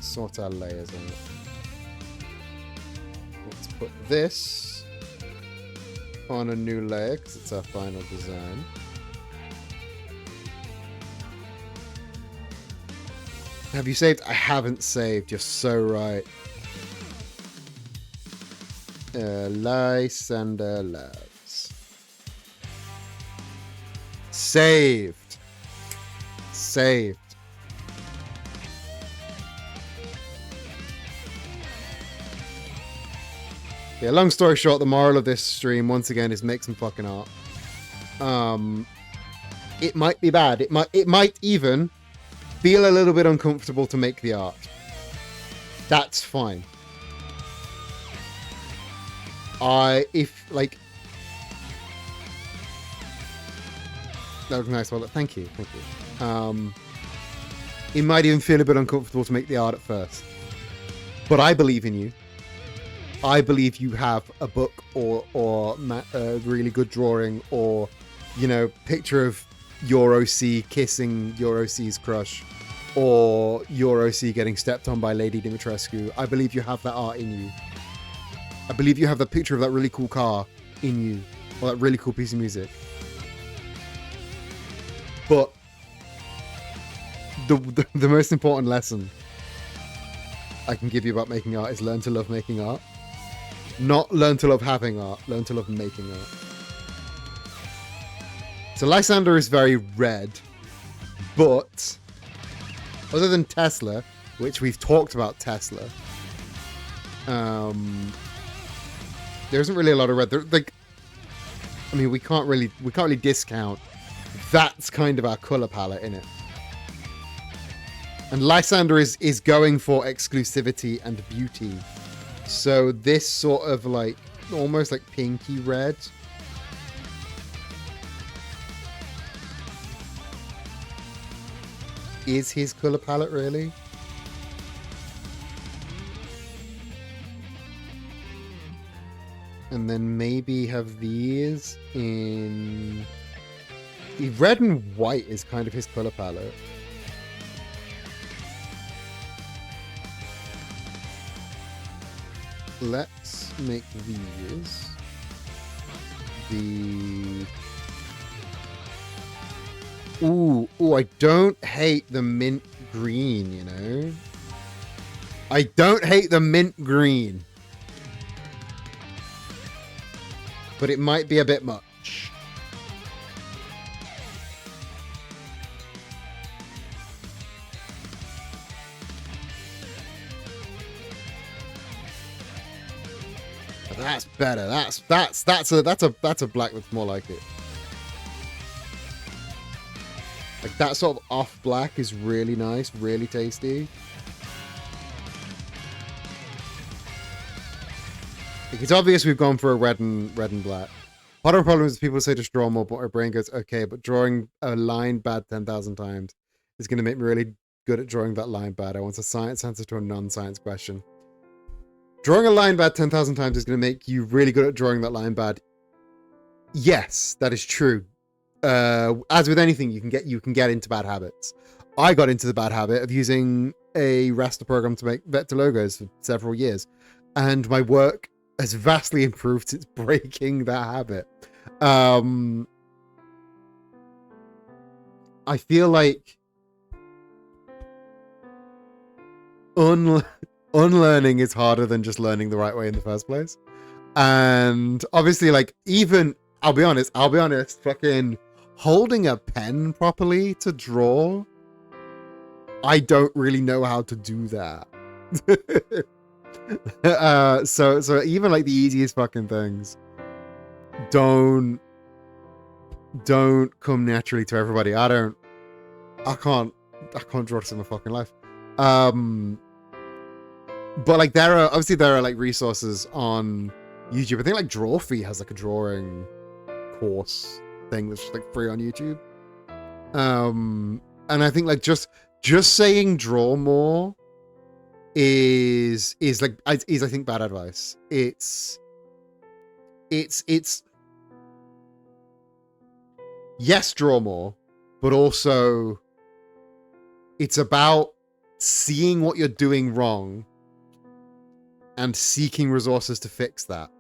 sort our layers on it. Let's put this on a new layer because it's our final design. Have you saved? I haven't saved. You're so right. Lysander loves. Saved. Yeah, long story short, the moral of this stream, once again, is make some fucking art. It might be bad. It might even feel a little bit uncomfortable to make the art. That's fine. That was nice. Well, thank you. It might even feel a bit uncomfortable to make the art at first. But I believe in you. I believe you have a book or a really good drawing, or, you know, picture of your OC kissing your OC's crush, or your OC getting stepped on by Lady Dimitrescu. I believe you have that art in you. I believe you have the picture of that really cool car in you, or that really cool piece of music. But the most important lesson I can give you about making art is learn to love making art. Not learn to love having art, learn to love making art. So Lysander is very red, but other than Tesla, which we've talked about Tesla, there isn't really a lot of red. I mean, we can't really discount. That's kind of our color palette in it. And Lysander is going for exclusivity and beauty. So this sort of like, almost like pinky red. Is his color palette really? And then maybe have these in... Red and white is kind of his color palette. Let's make these the... Ooh, I don't hate the mint green, you know? I don't hate the mint green. But it might be a bit much. That's better. That's a black that's more like it. Like that sort of off black is really nice, really tasty. Like, it's obvious we've gone for a red and black. Part of the problem is people say just draw more, but our brain goes, okay, but drawing a line bad 10,000 times is going to make me really good at drawing that line bad. I want a science answer to a non-science question. Drawing a line bad 10,000 times is going to make you really good at drawing that line bad. Yes, that is true. As with anything, you can get into bad habits. I got into the bad habit of using a raster program to make vector logos for several years, and my work has vastly improved since breaking that habit. I feel like unlearning is harder than just learning the right way in the first place. And obviously, like, even I'll be honest, fucking holding a pen properly to draw, I don't really know how to do that. So even like the easiest fucking things don't come naturally to everybody. I can't draw this in my fucking life. But like there are like resources on YouTube. I think like Drawfee has like a drawing course thing that's just like free on YouTube. And I think like just saying draw more is I think bad advice. It's yes, draw more, but also it's about seeing what you're doing wrong and seeking resources to fix that.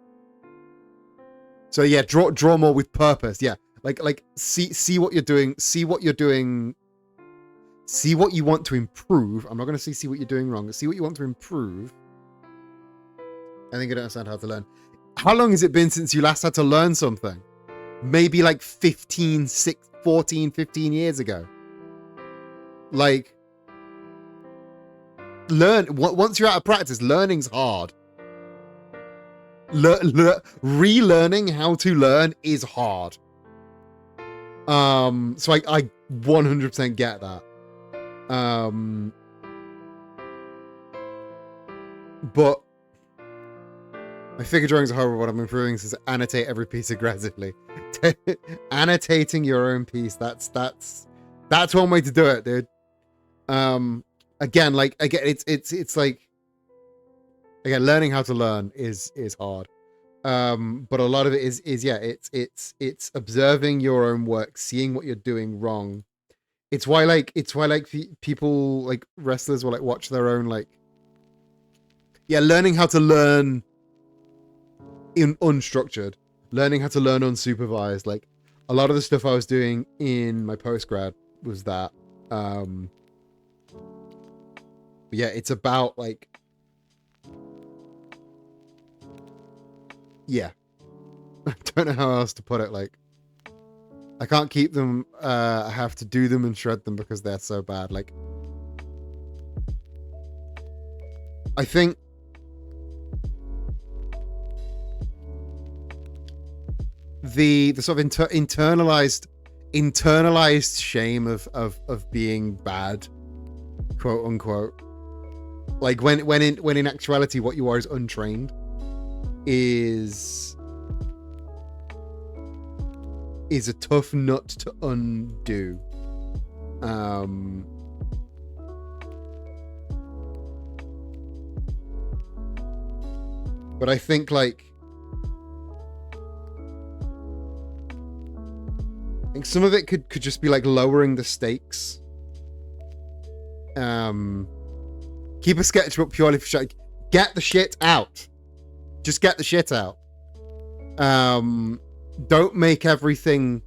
So yeah, draw more with purpose. Yeah, like see what you're doing, see what you're doing, see what you want to improve. I'm not going to see what you're doing wrong. See what you want to improve. I think I don't understand how to learn. How long has it been since you last had to learn something? Maybe like 14, 15 years ago. Like, once you're out of practice, learning's hard. relearning how to learn is hard. So I 100% get that. But my figure drawings are horrible. What I'm improving is to annotate every piece aggressively. Annotating your own piece. That's one way to do it, dude. Again, it's like, again, learning how to learn is hard. But a lot of it is it's observing your own work, seeing what you're doing wrong. It's why people, like wrestlers, will like watch their own, like, learning how to learn in unstructured, learning how to learn unsupervised. Like, a lot of the stuff I was doing in my postgrad was that. It's about, like, I don't know how else to put it. Like, I can't keep them. I have to do them and shred them because they're so bad. Like, I think the sort of internalized shame of being bad, quote unquote, like when in actuality what you are is untrained, is a tough nut to undo. But I think, like, I think some of it could just be like lowering the stakes. Keep a sketchbook purely for show. Get the shit out. Just get the shit out. Don't make everything,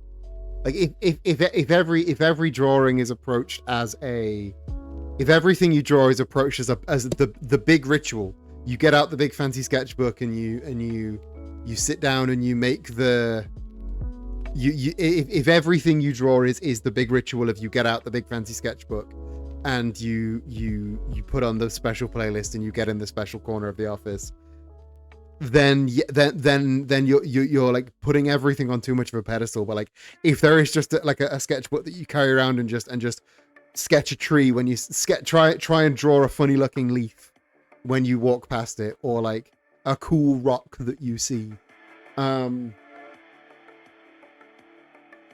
like, if every drawing is approached as if everything you draw is approached as the big ritual. You get out the big fancy sketchbook and you sit down and you make if everything you draw is the big ritual of you get out the big fancy sketchbook and you put on the special playlist and you get in the special corner of the office, then you're like putting everything on too much of a pedestal. But, like, if there is just a sketchbook that you carry around and just sketch a tree when you try and draw a funny looking leaf when you walk past it, or like a cool rock that you see, then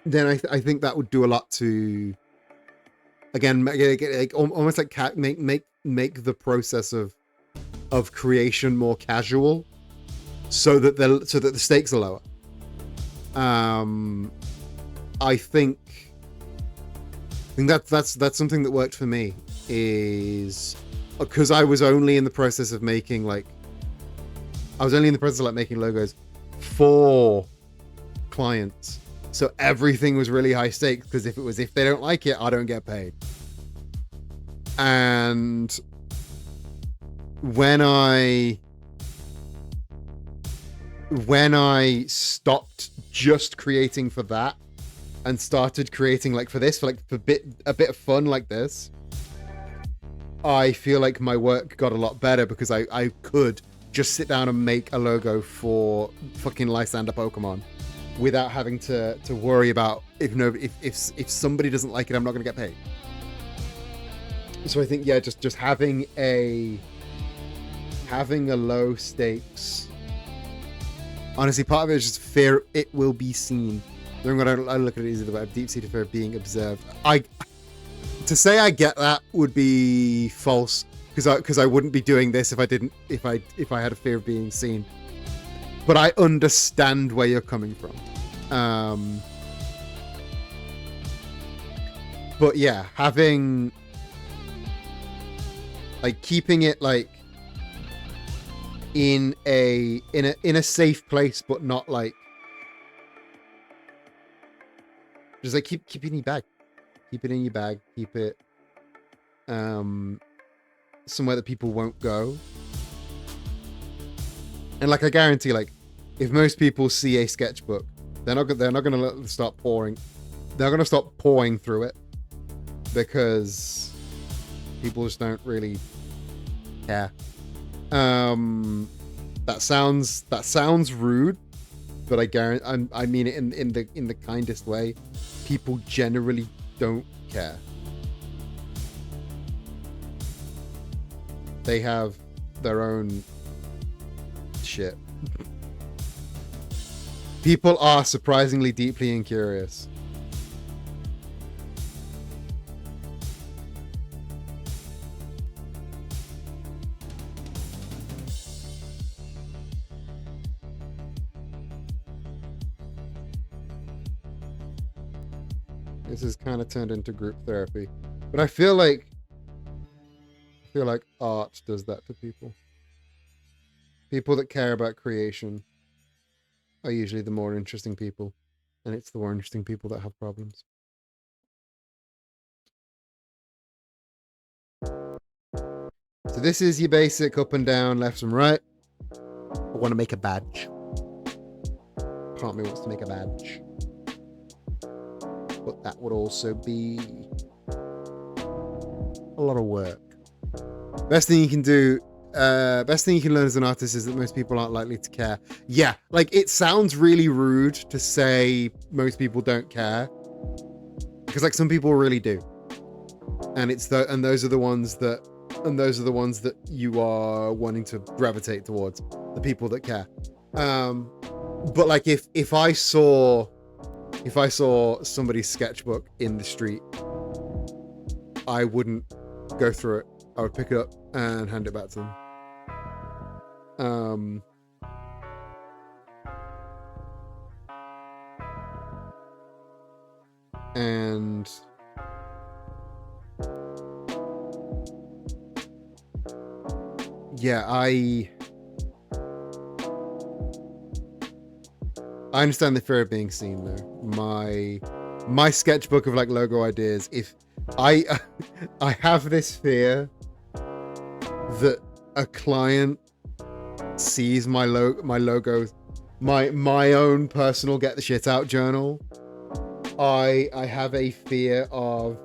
I think that would do a lot to, again, like almost like make the process of creation more casual, so that the stakes are lower. I think that's something that worked for me, is because I was only in the process of making making logos for clients. So everything was really high stakes, because if they don't like it, I don't get paid. And when I stopped just creating for that and started creating for a bit of fun like this, I feel like my work got a lot better, because I could just sit down and make a logo for fucking Lysander Pokemon without having to worry about if somebody doesn't like it, I'm not going to get paid. So I think, just having a low stakes. Honestly, part of it is just fear it will be seen. I look at it as a deep-seated fear of being observed. To say I get that would be false, because I wouldn't be doing this if I had a fear of being seen. But I understand where you're coming from. But yeah, having, like, keeping it like in a safe place, but not like, just like keep it in your bag. Keep it in your bag. Keep it somewhere that people won't go. And, like, I guarantee, like, if most people see a sketchbook, they're not going to start pouring. They're going to stop pouring through it, because people just don't really care. That sounds rude, but I guarantee I mean it in the kindest way. People generally don't care. They have their own shit. People are surprisingly deeply incurious. This has kind of turned into group therapy, but I feel like art does that to people. People that care about creation are usually the more interesting people, and it's the more interesting people that have problems. So this is your basic up and down, left and right. I want to make a badge. Part of me wants to make a badge, but that would also be a lot of work. Best thing you can do, best thing you can learn as an artist is that most people aren't likely to care. Yeah, like it sounds really rude to say most people don't care, because like some people really do, and those are the ones that you are wanting to gravitate towards, the people that care. But like if I saw somebody's sketchbook in the street, I wouldn't go through it. I would pick it up and hand it back to them. And yeah, I understand the fear of being seen though. My sketchbook of like logo ideas, if I have this fear that a client sees my logo, my own personal get the shit out journal. I have a fear of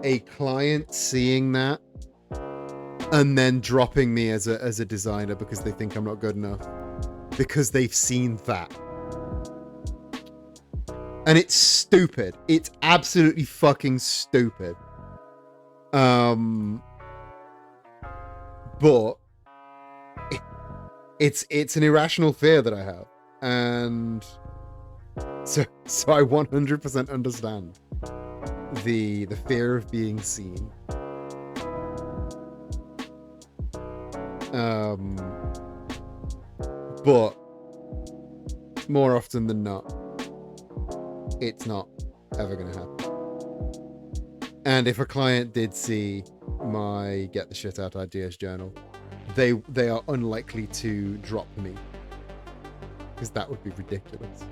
a client seeing that and then dropping me as a designer because they think I'm not good enough, because they've seen that. And it's stupid. It's absolutely fucking stupid. But it's an irrational fear that I have, and so I 100% understand the fear of being seen. But more often than not, it's not ever going to happen. And if a client did see my get the shit out ideas journal, they are unlikely to drop me, because that would be ridiculous.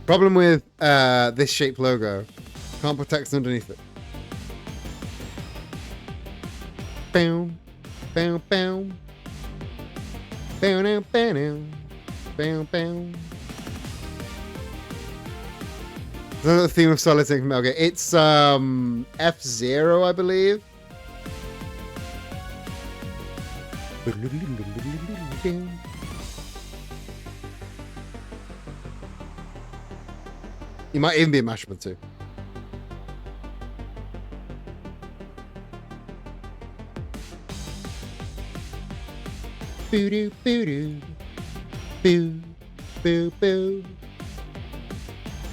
Problem with this shape logo, can't put text underneath it. Boom, boom, boom, boom, boom, boom, boom. Another theme of solitaire from Metal Gear. It's F0, I believe. You might even be a Mashman too. Boo doo boo doo, boo boo boo,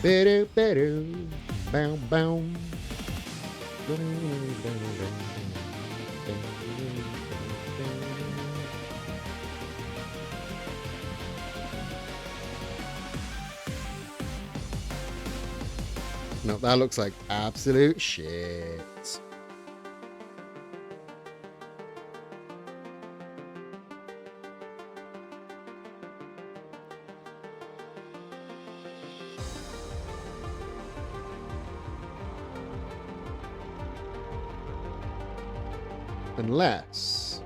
boo doo boo doo, bow bow. No, that looks like absolute shit. Unless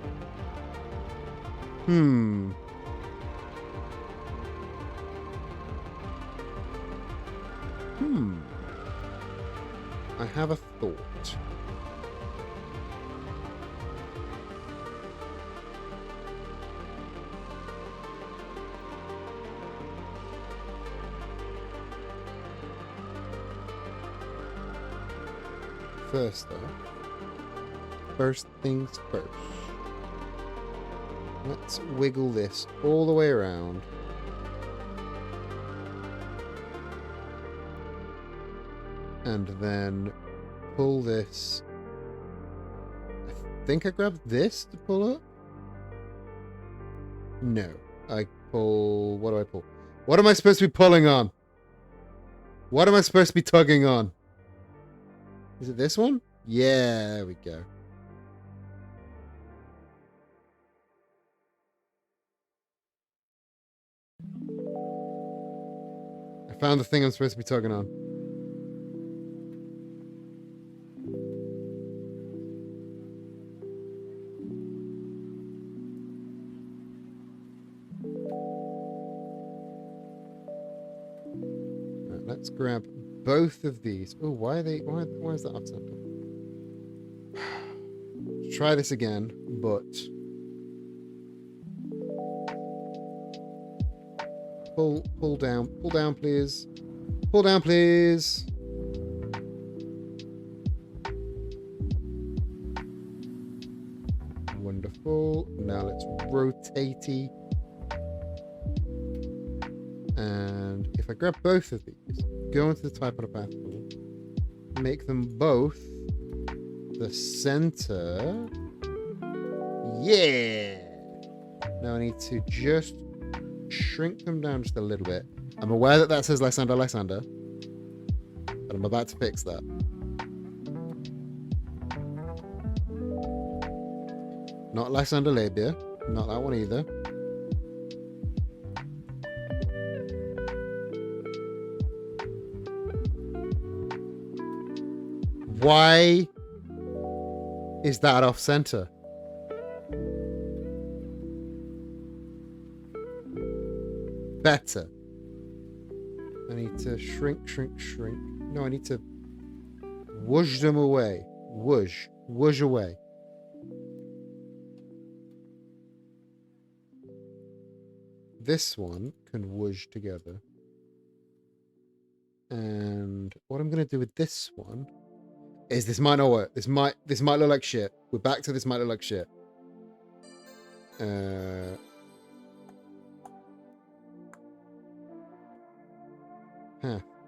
Hmm. I have a thought. First things first. Let's wiggle this all the way around. And then pull this. I think I grabbed this to pull up. No. I pull... What do I pull? What am I supposed to be pulling on? What am I supposed to be tugging on? Is it this one? Yeah, there we go. I found the thing I'm supposed to be tugging on. Right, let's grab both of these. Oh, why are they... Why is that off center? Try this again, but... Pull down, please. Pull down, please. Wonderful. Now let's rotate. And if I grab both of these, go into the type on a path tool, make them both the center. Yeah. Now I need to just shrink them down just a little bit. I'm aware that says Lysander, but I'm about to fix that. Not Lysander labia, not that one either. Why is that off center? Better. I need to shrink. No, I need to whoosh them away. Whoosh away. This one can whoosh together. And what I'm going to do with this one is this might not work. This might look like shit. We're back to this might look like shit.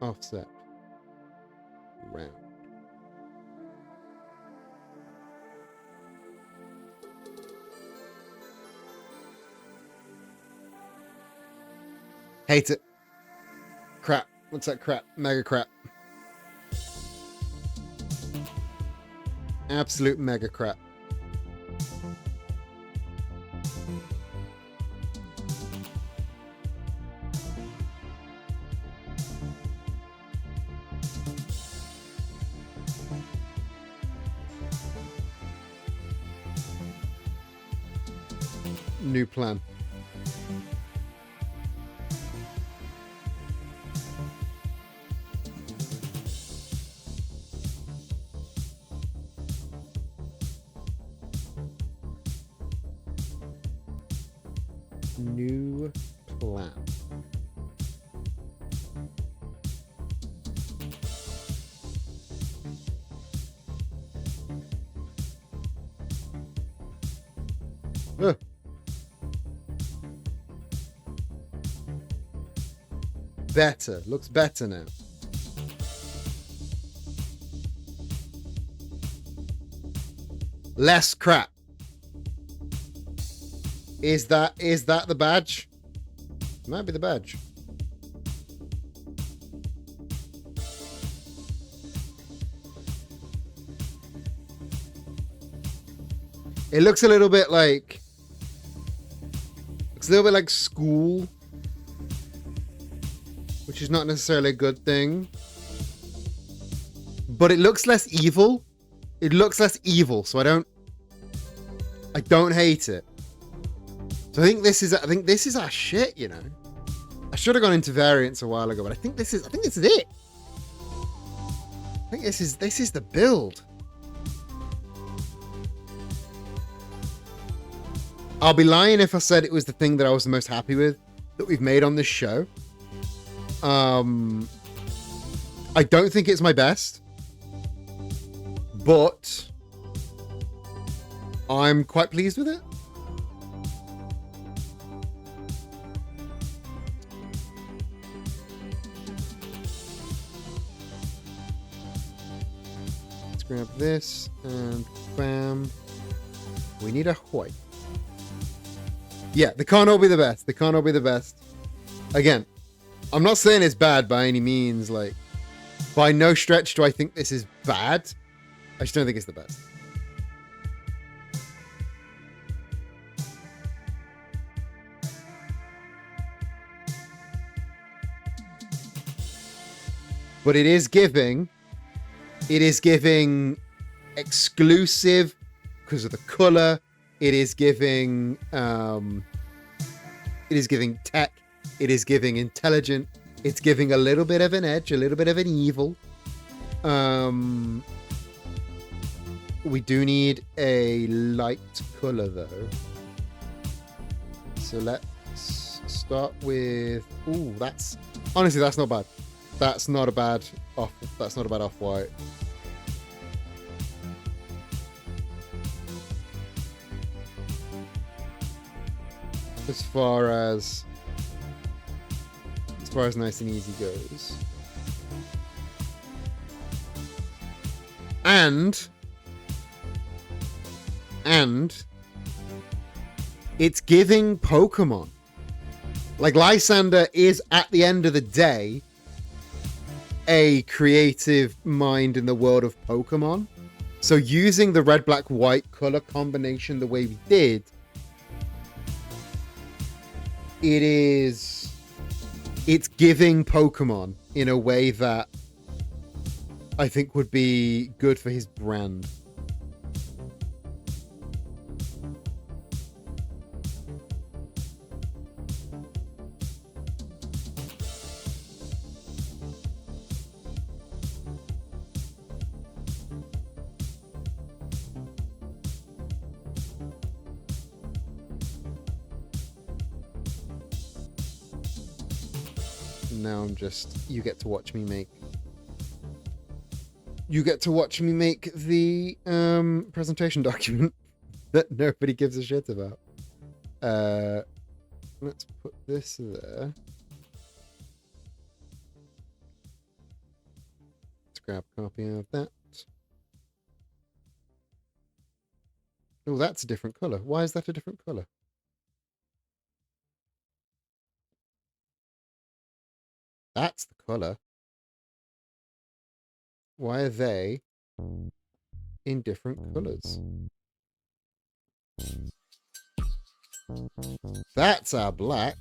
Offset. Round. Hate it. Crap. What's that crap? Mega crap. Absolute mega crap. New plan. New plan. Better. Looks better now. Less crap. Is that the badge? Might be the badge. It looks a little bit like school, which is not necessarily a good thing. But it looks less evil. It looks less evil, so I don't hate it. So I think this is our shit, you know. I should have gone into variants a while ago, but I think this is it. I think this is the build. I'll be lying if I said it was the thing that I was the most happy with that we've made on this show. I don't think it's my best, but I'm quite pleased with it. Let's grab this and bam. We need a white. Yeah, they can't all be the best. They can't all be the best. Again, I'm not saying it's bad by any means. Like, by no stretch do I think this is bad. I just don't think it's the best. But it is giving exclusive because of the color. It is giving tech. It is giving intelligent. It's giving a little bit of an edge, a little bit of an evil. We do need a light color though. So let's start with, ooh, that's not bad. That's not a bad off-white. As far as nice and easy goes. And it's giving Pokemon. Like, Lysander is, at the end of the day, a creative mind in the world of Pokemon. So using the red, black, white color combination the way we did, it's giving Pokemon in a way that I think would be good for his brand. Now I'm just, you get to watch me make the presentation document that nobody gives a shit about. Let's put this there. Let's grab a copy of that. Oh, that's a different color. Why is that a different color? That's the color. Why are they in different colors? That's our black.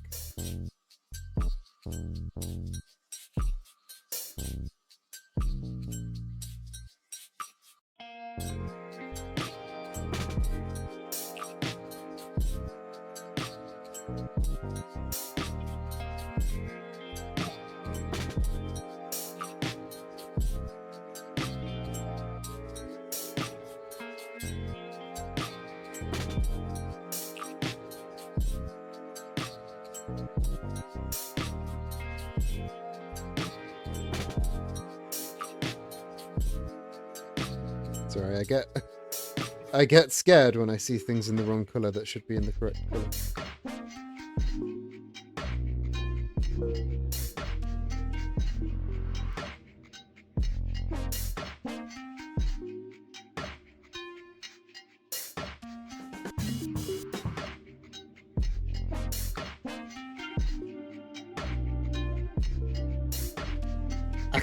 Sorry, I get scared when I see things in the wrong color that should be in the correct color.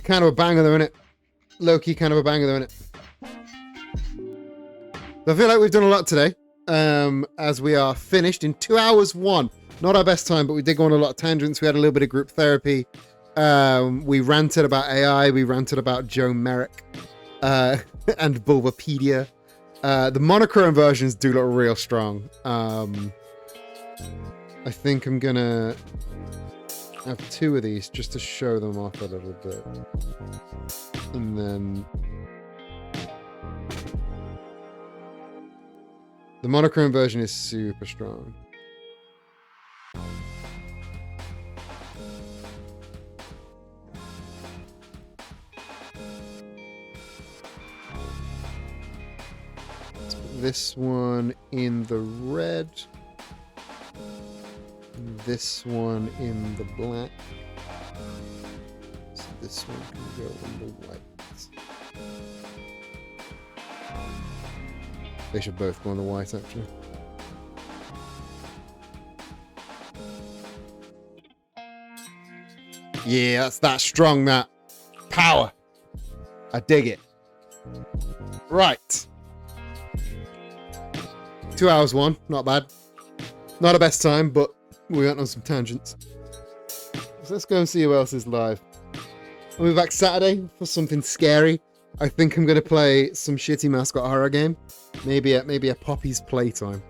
Kind of a banger though, innit? Low-key kind of a banger though, innit? So I feel like we've done a lot today, as we are finished in 2 hours 1. Not our best time, but we did go on a lot of tangents. We had a little bit of group therapy. We ranted about AI. We ranted about Joe Merrick and Bulbapedia. The monochrome versions do look real strong. I think I'm gonna have 2 of these just to show them off a little bit. And then the monochrome version is super strong. Let's put this one in the red. This one in the black. So this one can go in the white. They should both go on the white, actually. Yeah, that's that strong, that power. I dig it. Right. 2 hours one, not bad. Not the best time, but we went on some tangents. So let's go and see who else is live. I'll be back Saturday for something scary. I think I'm going to play some shitty mascot horror game. Maybe a Poppy's Playtime.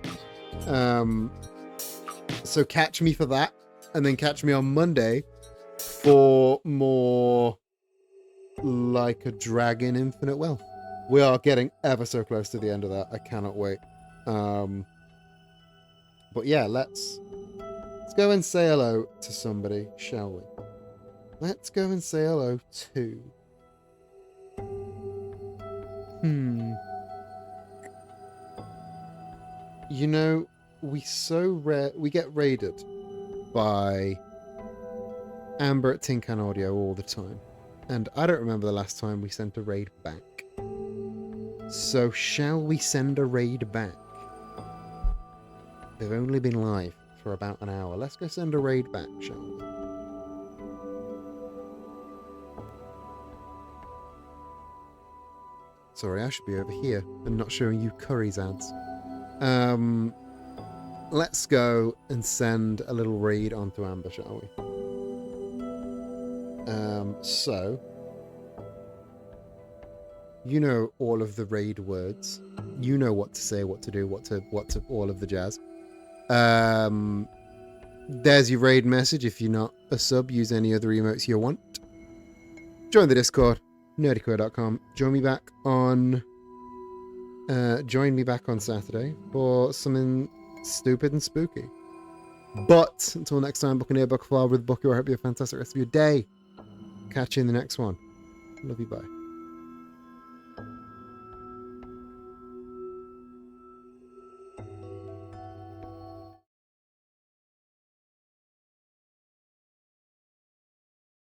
So catch me for that. And then catch me on Monday for more Like a Dragon Infinite Wealth. We are getting ever so close to the end of that. I cannot wait. But yeah, let's go and say hello to somebody, shall we? Let's go and say hello to... You know, we get raided by Amber at Tin Can Audio all the time. And I don't remember the last time we sent a raid back. So shall we send a raid back? They've only been live for about an hour. Let's go send a raid back, shall we? Sorry, I should be over here and not showing you Curry's ads. Let's go and send a little raid onto Amber, shall we? So you know all of the raid words. You know what to say, what to do, what to all of the jazz. There's your raid message. If you're not a sub, use any other emotes you want. Join the Discord, nerdycore.com. Join me back on Saturday for something stupid and spooky. But until next time, Buccaneer Buckflower with Bucky, I hope you have a fantastic rest of your day. Catch you in the next one. Love you, bye.